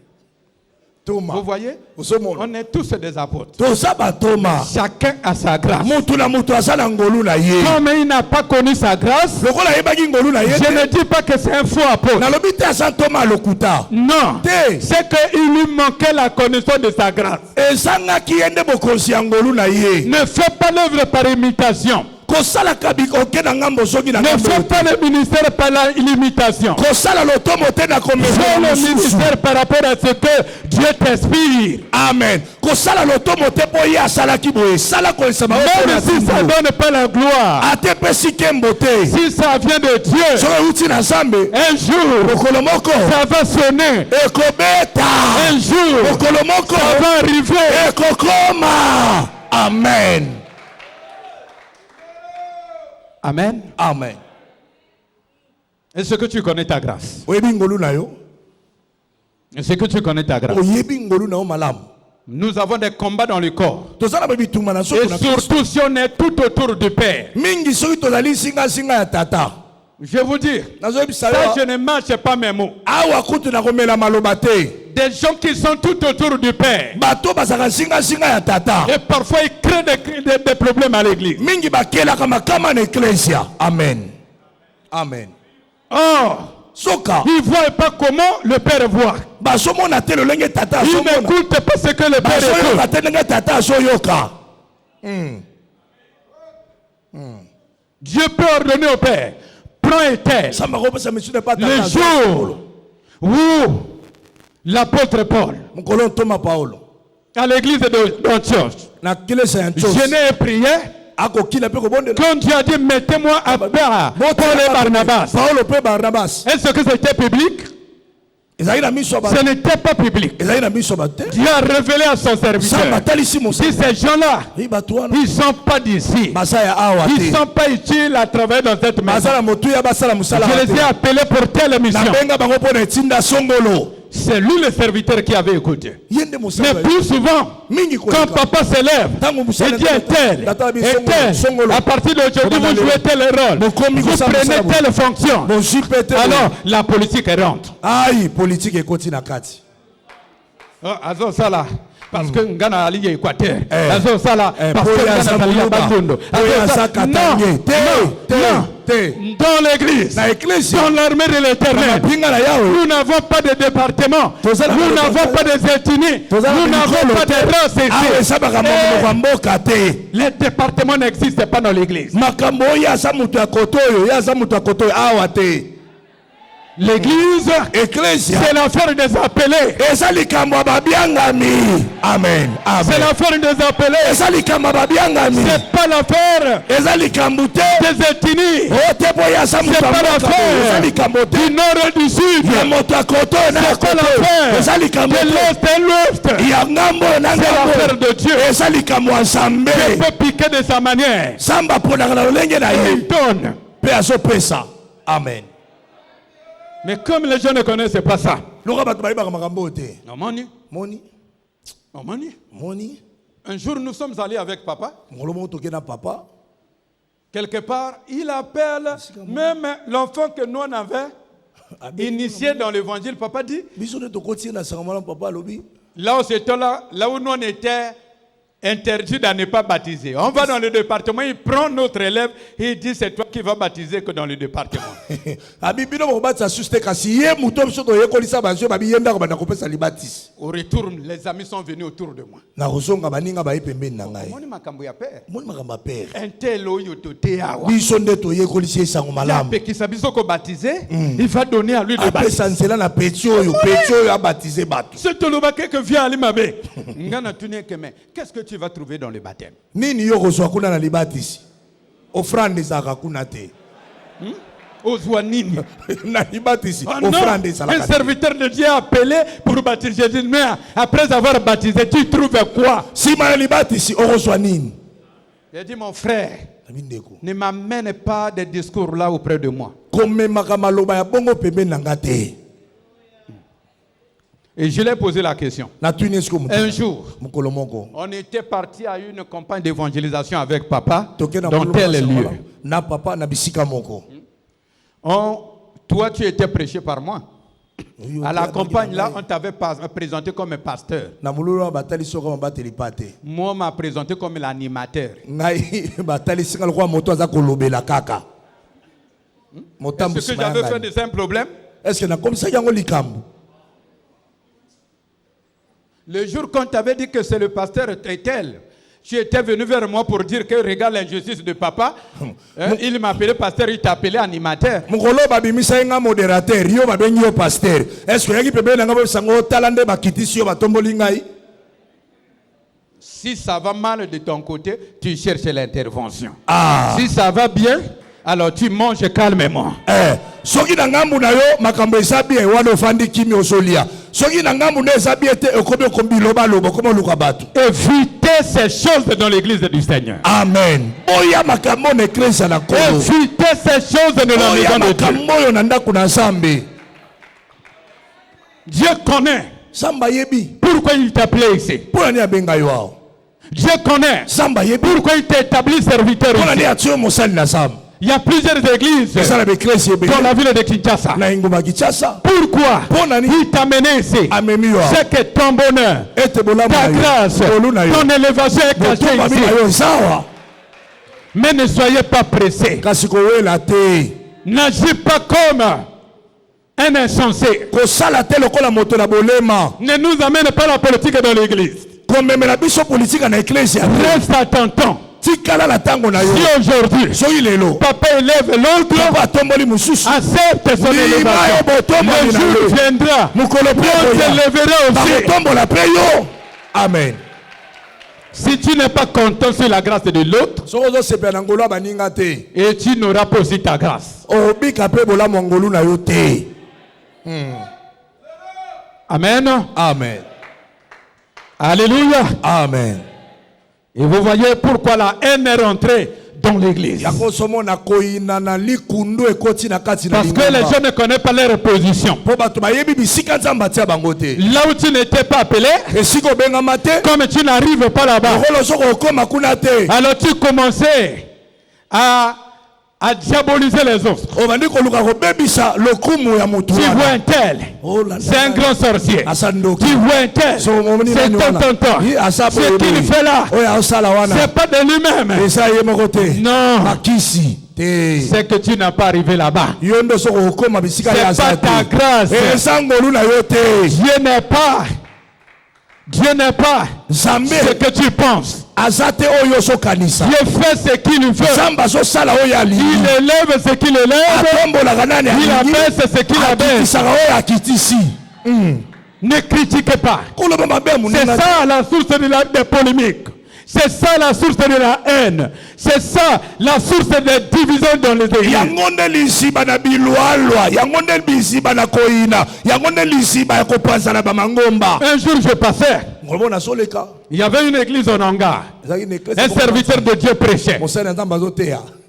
toma voyez? ozomona On est tous des apôtres. toza batoma Chacun a sa grâce. mutu na mutu aza na ngolu na ye Comme il n'a pas connu sa grâce, lokola ayebaki ngolu na ye je ne te dis pas que c'est un faux apôtre. nalobi te aza ntoma alokuta Non. te C'est qu'il lui manquait la connaissance de sa grâce. ezangaki ye nde bokonzi ya ngolu na ye Ne fais pas l'œuvre par imitation. kosalaka bikoke na ngambo soki na Ne ngambo fais pas le ministère par la limitation. kosala lotomo te na Fais komema le mosusu ministère par rapport à ce que Dieu t'inspire. amen kosala lotomo te mpo ye asalaki boye sala koyesama Même si ça ne donne pas la gloire, ate epesi nkembo te si ça vient de Dieu, soki euti na nzambe un jour, mokolo moko ça va sonner. ekobeta Un jour, mokolo moko ça va arriver. ekokoma amen Amen. amen Est-ce que tu connais ta grâce? oyebi ngolu na yo Est-ce que tu connais ta grâce? oyebi ngolu na yo malamu Nous avons des combats dans le corps. tozala ba bitumba na Et soko na surtout si on est tout autour du Père. mingi soki tozali singasinga ya tata Je vous dis, nazoyebisa ça je yo ne marche pas mes mots. awa kutu na komela maloba te Des gens qui sont tout autour du Père. bato bazalaka singasinga ya tata Et parfois ils créent des problèmes à l'église. mingi bakelaka makama na eklesia amen amen Or, soka ils ne voient pas comment le Père voit. bazomona te lolenge tata Ils azomona n'écoutent pas ce que le Père bazoyoka écoute. te ndenge tata azoyoka Dieu peut ordonner au Père, prends et tel. samba kopesa misu ne pa Le tata jour où l'apôtre Paul, mokolo ntoma paulo à l'église d'Antioche, na kelesa ya ntiosi jeûnait et priait, akokila mpe kobondela quand Dieu a dit mettez-moi à part Paul et Barnabas. paulo mpe barnabas Est-ce que c'était public? Ce n'était pas public. Dieu a révélé à son serviteur. Si ces gens-là, ils ne sont pas d'ici. Ils ne sont pas utiles à travailler dans cette maison. Je les ai appelés pour telle mission. C'est lui le serviteur qui avait écouté. Mais plus souvent, quand papa s'élève, il dit tel, à partir d'aujourd'hui, vous jouez tel rôle, vous prenez telle fonction. Alors, la politique rentre. Aïe, politique est continue à Kati. Azo Sala. Parce que Ngana Ali est équateur. Azo Sala. Parce que Ngana Ali est Batundo. Non. Dans l'église, dans l'armée de l'éternel, nous n'avons pas de département, nous n'avons pas de ethnies, nous n'avons pas de race ici. Les départements n'existent pas dans l'église. L'église, c'est l'affaire des appelés. Amen. C'est l'affaire des appelés. C'est pas l'affaire des ethnies. C'est pas l'affaire du nord et du sud. C'est pas l'affaire de l'est et l'ouest. C'est l'affaire de Dieu. Dieu peut piquer de sa manière. Il donne. Amen. Mais comme les gens ne connaissent pas ça. Non, money. Un jour, nous sommes allés avec papa. Quelque part, il appelle même l'enfant que nous on avait initié dans l'évangile. Papa dit, là où nous on était interdit de ne pas baptiser. On va dans le département, il prend notre élève et il dit c'est toi qui vas baptiser que dans le département. Au retour, les amis sont venus autour de moi. Un tel il va donner à lui le baptême. C'est le baquet que vient à l'imabé. Qu'est-ce que tu vas trouver dans le baptême? Un serviteur de Dieu appelé pour baptiser. Mais après avoir baptisé, tu trouves quoi? J'ai dit mon frère, ne m'amène pas des discours là auprès de moi. Et je lui ai posé la question. Un jour, on était parti à une campagne d'évangélisation avec papa dans tel lieu. Toi, tu étais prêché par moi. À la campagne là, on t'avait présenté comme un pasteur. Moi, on m'a présenté comme l'animateur. Est-ce que j'avais fait de simples problèmes? Le jour qu'on t'avait dit que c'est le pasteur tel, tu étais venu vers moi pour dire que regarde l'injustice de papa. Il m'appelait pasteur, il t'appelait animateur. Si ça va mal de ton côté, tu cherches l'intervention. Si ça va bien, alors tu manges calmement. Soki na ngambu na yo makambo esabi e wana ofandi kimi osolia. Soki na ngambu na esabi ete okobe kombiloba lobo komo luka batu. Évitez ces choses dans l'église du Seigneur. Amen. Oya makambo na eklesa na kolo. Évitez ces choses dans la maison de Dieu. Oya makambo yo na ndaku na Nzambe. Dieu connaît. Samba yebi. Pourquoi il t'a appelé ici? Pour ni abenga yo. Dieu connaît. Samba yebi. Pourquoi il t'a établi serviteur ici? Pour ni atio mosali na Nzambe. Il y a plusieurs églises dans la ville de Kinshasa. Pourquoi il t'a mené ici? C'est que ton bonheur, ta grâce, ton élévation est cachée ici. Mais ne soyez pas pressés. N'agis pas comme un insensé. Ne nous amène pas la politique dans l'église. Reste à ton temps. Si aujourd'hui, papa élève l'autre, accepte son élévation. Le jour viendra, on s'élèvera aussi. Amen. Si tu n'es pas content sur la grâce de l'autre, et tu n'auras pas aussi ta grâce. Amen. Amen. Alléluia. Amen. Et vous voyez pourquoi la haine est rentrée dans l'église. Parce que les gens ne connaissent pas leur position. Là où tu n'étais pas appelé, comme tu n'arrives pas là-bas, alors tu commençais à diaboliser les autres. Tu vois un tel, c'est un grand sorcier. Tu vois un tel, c'est tonton. Ce qu'il fait là, c'est pas de lui-même. Non. C'est que tu n'as pas arrivé là-bas. C'est pas ta grâce. Dieu n'est pas ce que tu penses. Dieu fait ce qu'il veut. Il élève ce qu'il élève. Il abaisse ce qu'il abaisse. Ne critiquez pas. C'est ça la source des polémiques. C'est ça la source de la haine. C'est ça la source des divisions dans les églises. Un jour je passais. Il y avait une église en hangar. Un serviteur de Dieu prêchait.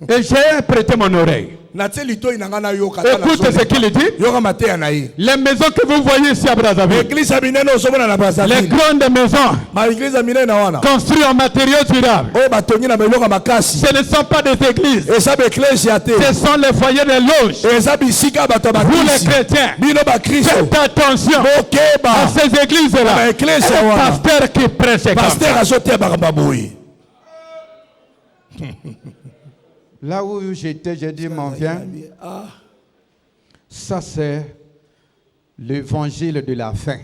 Et j'ai prêté mon oreille. Écoute ce qu'il dit. Les maisons que vous voyez ici à Brazzaville, les grandes maisons construites en matériaux durables, ce ne sont pas des églises. Ce sont les foyers des loges. Vous les chrétiens, faites attention à ces églises-là. Et le pasteur qui prêche comme ça. Là où j'étais, j'ai dit, mon viens, ça c'est l'évangile de la faim.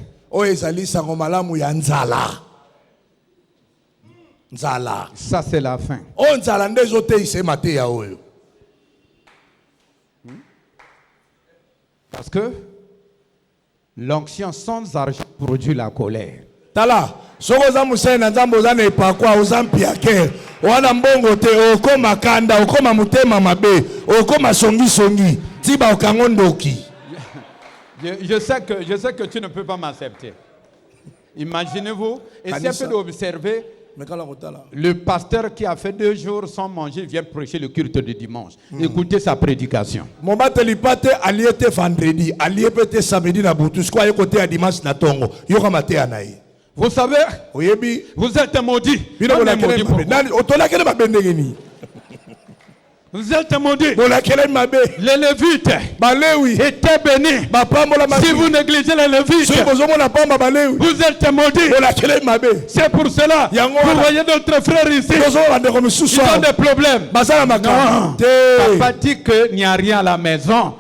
Ça c'est la faim. Parce que l'onction sans argent produit la colère. Sokoza musena nzambo za nepa kwa ozampiake wana mbongo te okoma kanda okoma mutema mabe okoma songi tiba okangondoki. Je sais que tu ne peux pas m'accepter. Imaginez-vous, essayez un peu d'observer le pasteur qui a fait 2 jours sans manger vient prêcher le culte de dimanche. Écoutez sa prédication. Mon batelipate aliete vendredi, aliete samedi na butu, quoi côté à dimanche na tongo. Yokamate anaï. Vous savez, vous êtes maudit. Vous êtes maudit. Les Lévites étaient bénis. Si vous négligez les Lévites, vous êtes maudits. C'est pour cela. Vous voyez d'autres frères ici. Ils ont des problèmes. Non. Papa dit qu'il n'y a rien à la maison.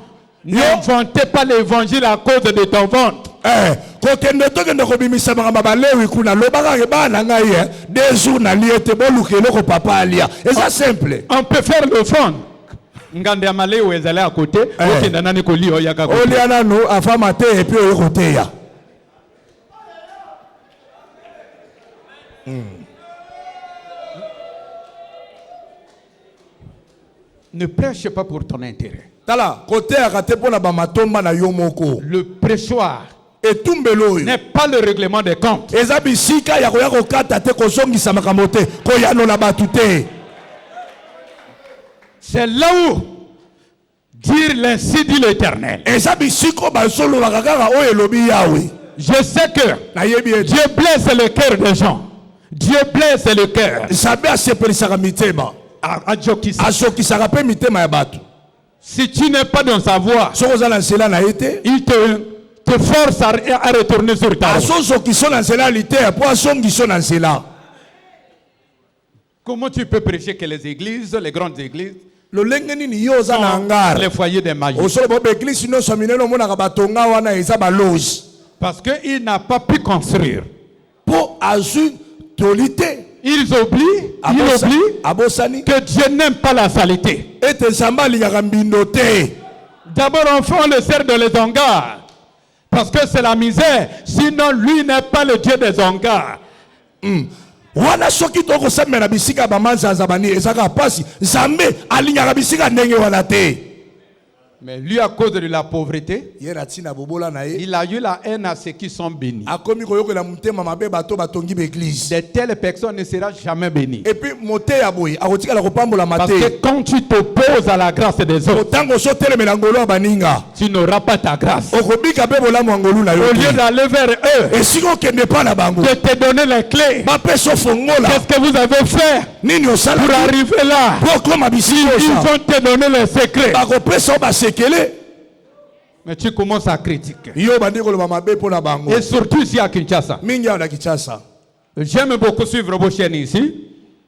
N'inventez pas l'évangile à cause de ton ventre. C'est simple. On peut faire l'offrande. Ne prêche pas pour ton intérêt. Le prêchoir n'est pas le règlement des comptes. C'est là où dire l'ainsi dit l'Éternel. Je sais que Dieu blesse le cœur des gens. Dieu blesse le cœur. Si tu n'es pas dans sa voie, il te force à retourner sur ta route. Comment tu peux prêcher que les églises, les grandes églises, les foyers des magies? Parce qu'il n'a pas pu construire. Ils oublient que Dieu n'aime pas la saleté. D'abord, on le sert de les hangars. Parce que c'est la misère. Sinon, lui n'est pas le Dieu des hangars. Wana soki toko samela bisika bamanza zabani ezaka pasi zambe alinyaka bisika ndenge wana te. Mais lui, à cause de la pauvreté, ye na ntina bobola na ye il a eu la haine à ceux qui sont bénis. akomi koyokola motema mabe bato batongi baeglise. De telles personnes ne seront jamais bénies. Et puis moteya boye akotikala kopambola Parce mate que quand tu t'opposes à la grâce des autres, otango osotelemela ngolu ya baninga tu n'auras pas ta grâce. okobika mpe bolamu ya ngolu na yo Au lieu te. d'aller vers eux, esika okende pa na bango de te donner les clés, bapesa ofongola qu'est-ce que vous avez fait nini osala pour arriver là? po okoma Ils bisikosa vont te donner les secrets. bakopesa o basekele Mais tu commences à critiquer. yo bandi koloba mabe mpo na bango Et surtout ici à Kinshasa. mingi awa na Kinshasa. J'aime beaucoup suivre vos chaînes ici.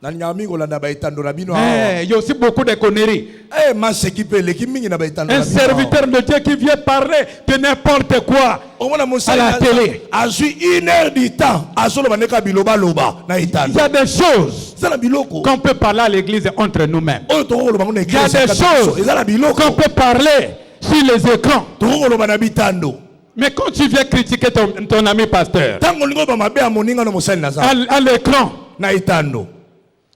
nalingaka mingi kolanda baetando na bino awa. Mais il y a aussi beaucoup de conneries. maseki mpe eleki mingi na baetando Un na bino awa. serviteur de Dieu qui vient parler de n'importe quoi omona à mosali la télé. azwi 1 heure du temps azoloba ndeka bilobaloba na Il etando y a des choses eza na biloko qu'on peut parler à l'église entre nous-mêmes. oyo tokokoloba ngo na Il y a eglise des choses eza na biloko qu'on peut parler sur les écrans. tokokoloba na bitando. Mais quand tu viens critiquer ton ami pasteur ntango olingi oba mabe ya moninga no mosali na za à l'écran, na etando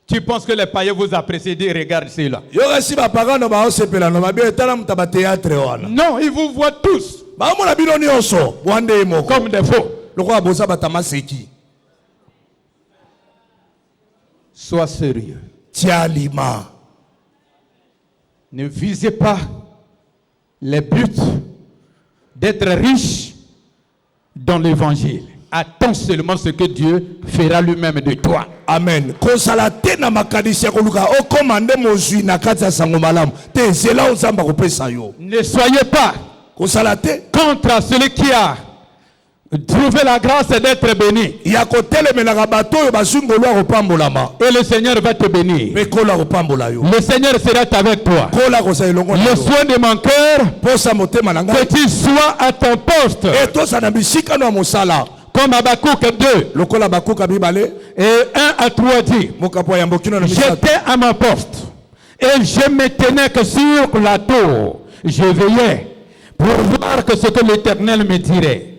tu penses que les païens vous apprécient, dis regarde cela. yokasi bapagano baosepela no mabe etala muta bateatre wana Non, ils vous voient tous baomona bino nyonso bwande ye moko comme des faux. lokola boza batamaseki. Sois sérieux. tia lima Ne visez pas les buts d'être riche dans l'évangile. Attends seulement ce que Dieu fera lui-même de toi. amen kozala te na makanisi ya koluka okoma nde mozwi na kati ya sango malamu te ezela o nzambe akopesa yo. Ne soyez pas kozala te contre celui qui a trouvé la grâce d'être béni. ya kotelemelaka bato oyo bazwi ngolu ya kopambolama Et le Seigneur va te bénir. mpe kola kopambola yo. Le Seigneur sera avec toi. kola kozala elongo na Le yo soin de mon cœur, posa motema na que ngai tu sois à ton poste. e toza na bisika no ya mosala Comme Habakkuk 2 lokola bakuka mibale et 1 à 3 dit. mokapo ya mbokino na misato J'étais à ma poste et je me tenais que sur la tour. Je veillais pour voir que ce que l'Éternel me dirait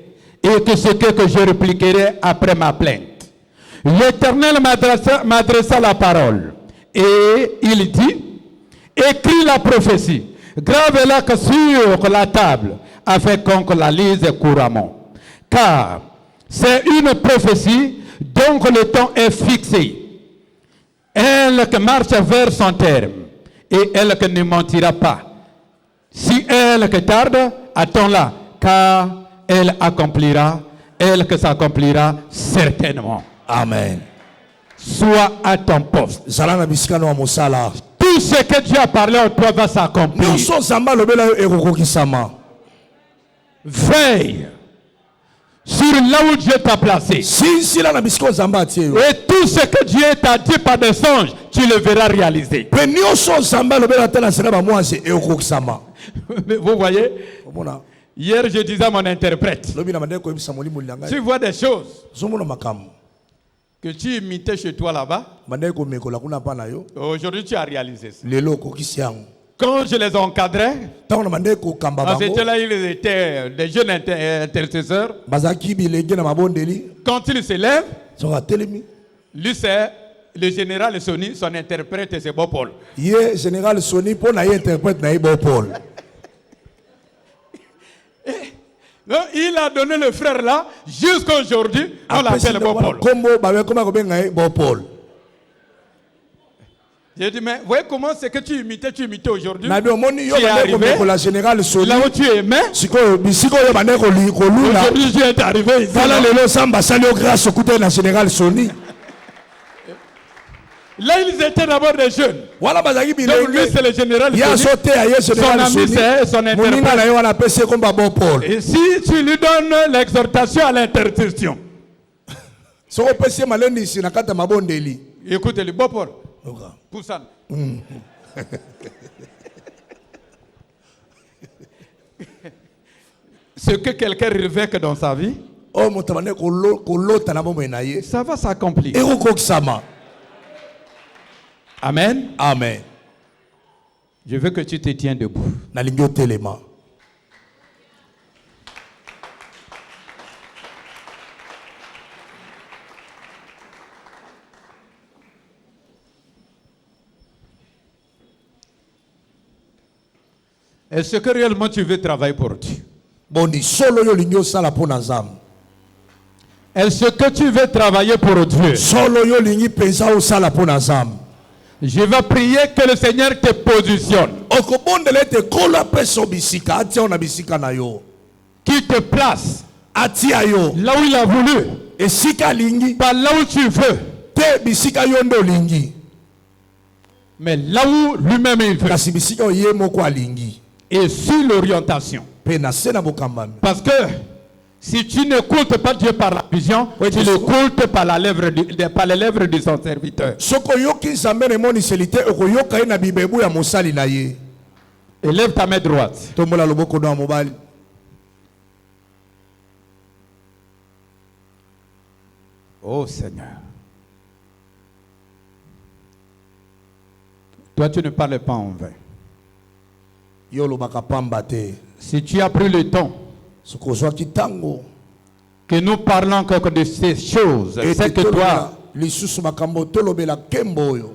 et que ce que je répliquerais après ma plainte. L'Éternel m'adressa la parole et il dit, écris la prophétie, grave-la que sur la table afin qu'on la lise couramment. Car c'est une prophétie dont le temps est fixé. Elle que marche vers son terme et elle que ne mentira pas. Si elle que tarde, attends-la, car elle accomplira, elle que s'accomplira certainement. amen. Sois à ton poste. zala na bisika no ya mosala Tout ce que Dieu a parlé en toi va s'accomplir. nyonso nzambe alobela yo ekokokisama. Veille sur là où Dieu t'a placé. sinsila na bisika oyo nzambe atie yo Et tout ce que Dieu t'a dit par des songes, tu le verras réaliser. mpe nyonso nzambe alobela te na sena bamwasi ekokokisama. Vous voyez, omona hier je disais à mon interprète, lobi na bandeki koyebisa molimo tu lilangai vois des choses ozomona makambo que tu imitais chez toi là-bas. bandeki komekola kuna mpa na yo Aujourd'hui, tu as réalisé ça. lelo okokisi yango Quand je les encadrais, ntango na bandeki kokamba à bango ce là ils étaient des jeunes intercesseurs. bazalaki bilenge na mabondeli Quand ils se lèvent, soki atelemi lui c'est le général Sony, son interprète c'est Bob Paul. ye général soni mpo na ye interprète na ye bo paul. Non, il a donné le frère là, jusqu'à aujourd'hui, on l'appelle Bob Paul. kombo babekoma kobenga ye bo paul. J'ai dit, mais voyez comment c'est que tu imitais aujourd'hui. nabi omoni yo Tu es bandeki arrivé komekola général soni là où tu aimais. sikoyo bisika oyo bandeki kolula Aujourd'hui, tu es arrivé ici. tala lelo nzambe asali yo grâce okutani na général soni. Là, ils étaient d'abord des jeunes. wana bazalaki Donc lui, c'est bilenge le général ya Sony. azoteya ye Son général ami, c'est son soni moninga interprète. na ye wana apesi ye komba bo paul. Et si tu lui donnes l'exhortation à l'intercession, soki opesi ye malendisi na kati ya mabondeli écoute-le, Bob Paul, Oka. Poussan. Ce que quelqu'un révèque dans sa vie, oyo moto abandeki kolota na bomoi na ye ça va s'accomplir. ekokokisama. Amen. amen. Je veux que tu te tiens debout. nalingi otelema. Est-ce que réellement tu veux travailler pour Dieu? Boni solo yo lingi osala mpo na Nzambe. Est-ce que tu veux travailler pour Dieu? Solo yo lingi pensa osala mpo na Nzambe. Je vais prier que le Seigneur te positionne. Okobondela ete kolo apeso bisika atia yo na bisika na yo. Qui te place Atia yo là où il a voulu, esika lingi pas là où tu veux, te bisika yo nde olingi mais là où lui-même il veut. kasi bisika oyo ye moko alingi Et sur l'orientation. mpe na se na bokambami. Parce que si tu n'écoutes pas Dieu par la vision, Oui, tu tu- l'écoutes par, par les lèvres de son serviteur. soki oyoki Nzambe na emoniseli te okoyoka ye na bibebu ya mosali na ye. Élève ta main droite. Tombola loboko no ya mobali. Oh Seigneur. Toi, tu ne parles pas en vain. Yo lobaka pamba te. Si tu as pris le temps soki ozwaki ntango que nous parlons encore de ces choses, ete c'est que tolobela toi, lisusu makambo tolobela nkembo oyo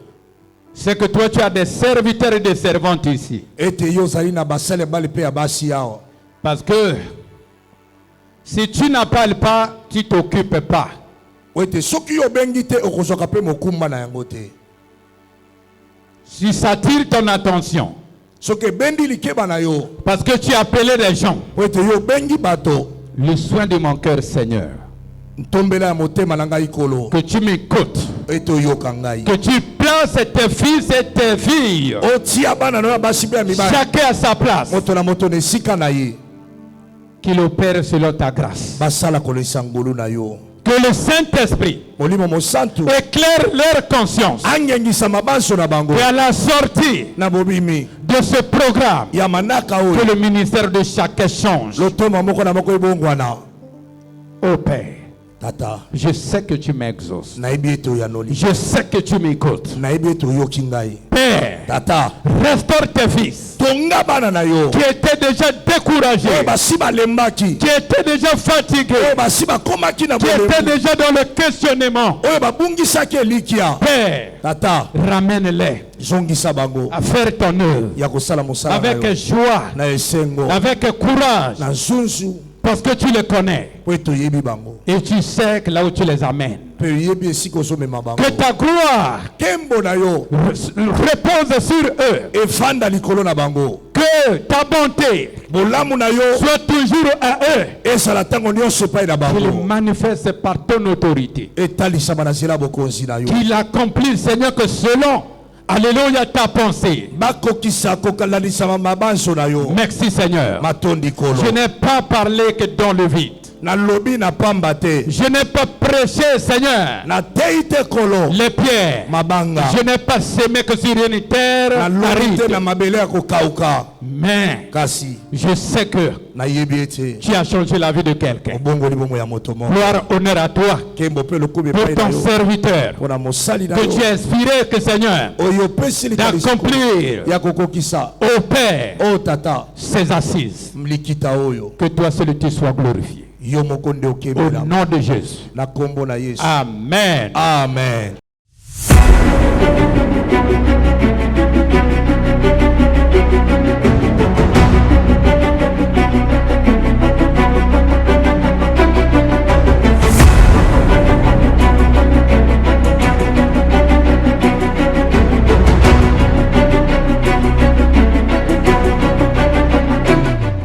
tu as des serviteurs et des servantes ici. ete yo ozali na basale bali mpe ya basi awa. Parce que si tu n'en parles pas, tu t'occupes pas. ete soki yo obengi te okozwaka mpe mokumba na yango te. Si ça attire ton attention, soki ebendi likeba na yo parce que tu as appelé les gens, ete yo obengi bato le soin de mon cœur, Seigneur, ntombela ya motema na ngai kolo que tu m'écoutes, ete oyoka ngai que tu places tes fils et tes filles, otia bana na yo ya basi mpe ya mibali chacun à sa place, moto na moto na esika na ye qu'il opère selon ta grâce. basala kolesa ngolu na yo. Que le Saint-Esprit molimo mosantu éclaire leur conscience. angengisa mabanso na bango Et à la sortie na bobimi de ce programme, ya manaka que oyo le ministère de chacun change. lotoma moko na moko ebongwana. Ô Père, Tata je sais que tu m'exauces. nayebi ete oyanoli, Je sais que tu m'écoutes. nayebi ete oyoki ngai. Père, Tata restaure tes fils tonga bana na yo qui étaient déjà découragés, oyo basi balembaki, qui étaient déjà fatigués, oyo basi bakomaki na qui étaient bolembu, déjà dans le questionnement. oyo babungisaki elikia. Père, Tata ramène-les zongisa bango à faire ton œuvre ya kosala mosala na avec yo joie, na esengo avec courage, na nzunzu parce que tu les connais po ete oyebi bango et tu sais que là où tu les amènes. mpe oyebi esika ozomema bango. Que ta gloire nkembo na yo repose sur eux. efanda likolo na bango, Que ta bonté bolamu na yo soit toujours à eux. ezala ntango nyonso epai na Qu'il bango, manifeste par ton autorité. etalisama na nzela ya bokonzi na yo, Qu'il accomplit, Seigneur, que selon, alléluia, ta pensée. bakokisa kokalalisama mabanso na yo. Merci, Seigneur. Matondi kolo Je n'ai pas parlé que dans le vide. na lobi na pamba te, Je n'ai pas prêché, Seigneur, na tei te kolo les pierres. mabanga, Je n'ai pas semé que sur une terre na lobi te aride. na mabele ya kokauka, Mais kasi je sais que nayebi ete tu as changé la vie de quelqu'un. obongoli bongo ya moto moko. Gloire, honneur à toi. Nkembo mpe lokubi Pour epai na ton yo serviteur. mpona mosali na Que yo tu as inspiré, que Seigneur, oyo opesi likanisi d'accomplir ya kokokisa au Père o tata ses assises. likita oyo Que toi seul tu sois glorifié. yo moko nde Au okemela nom de Jésus. na kombo na Yesu. Amen. Amen.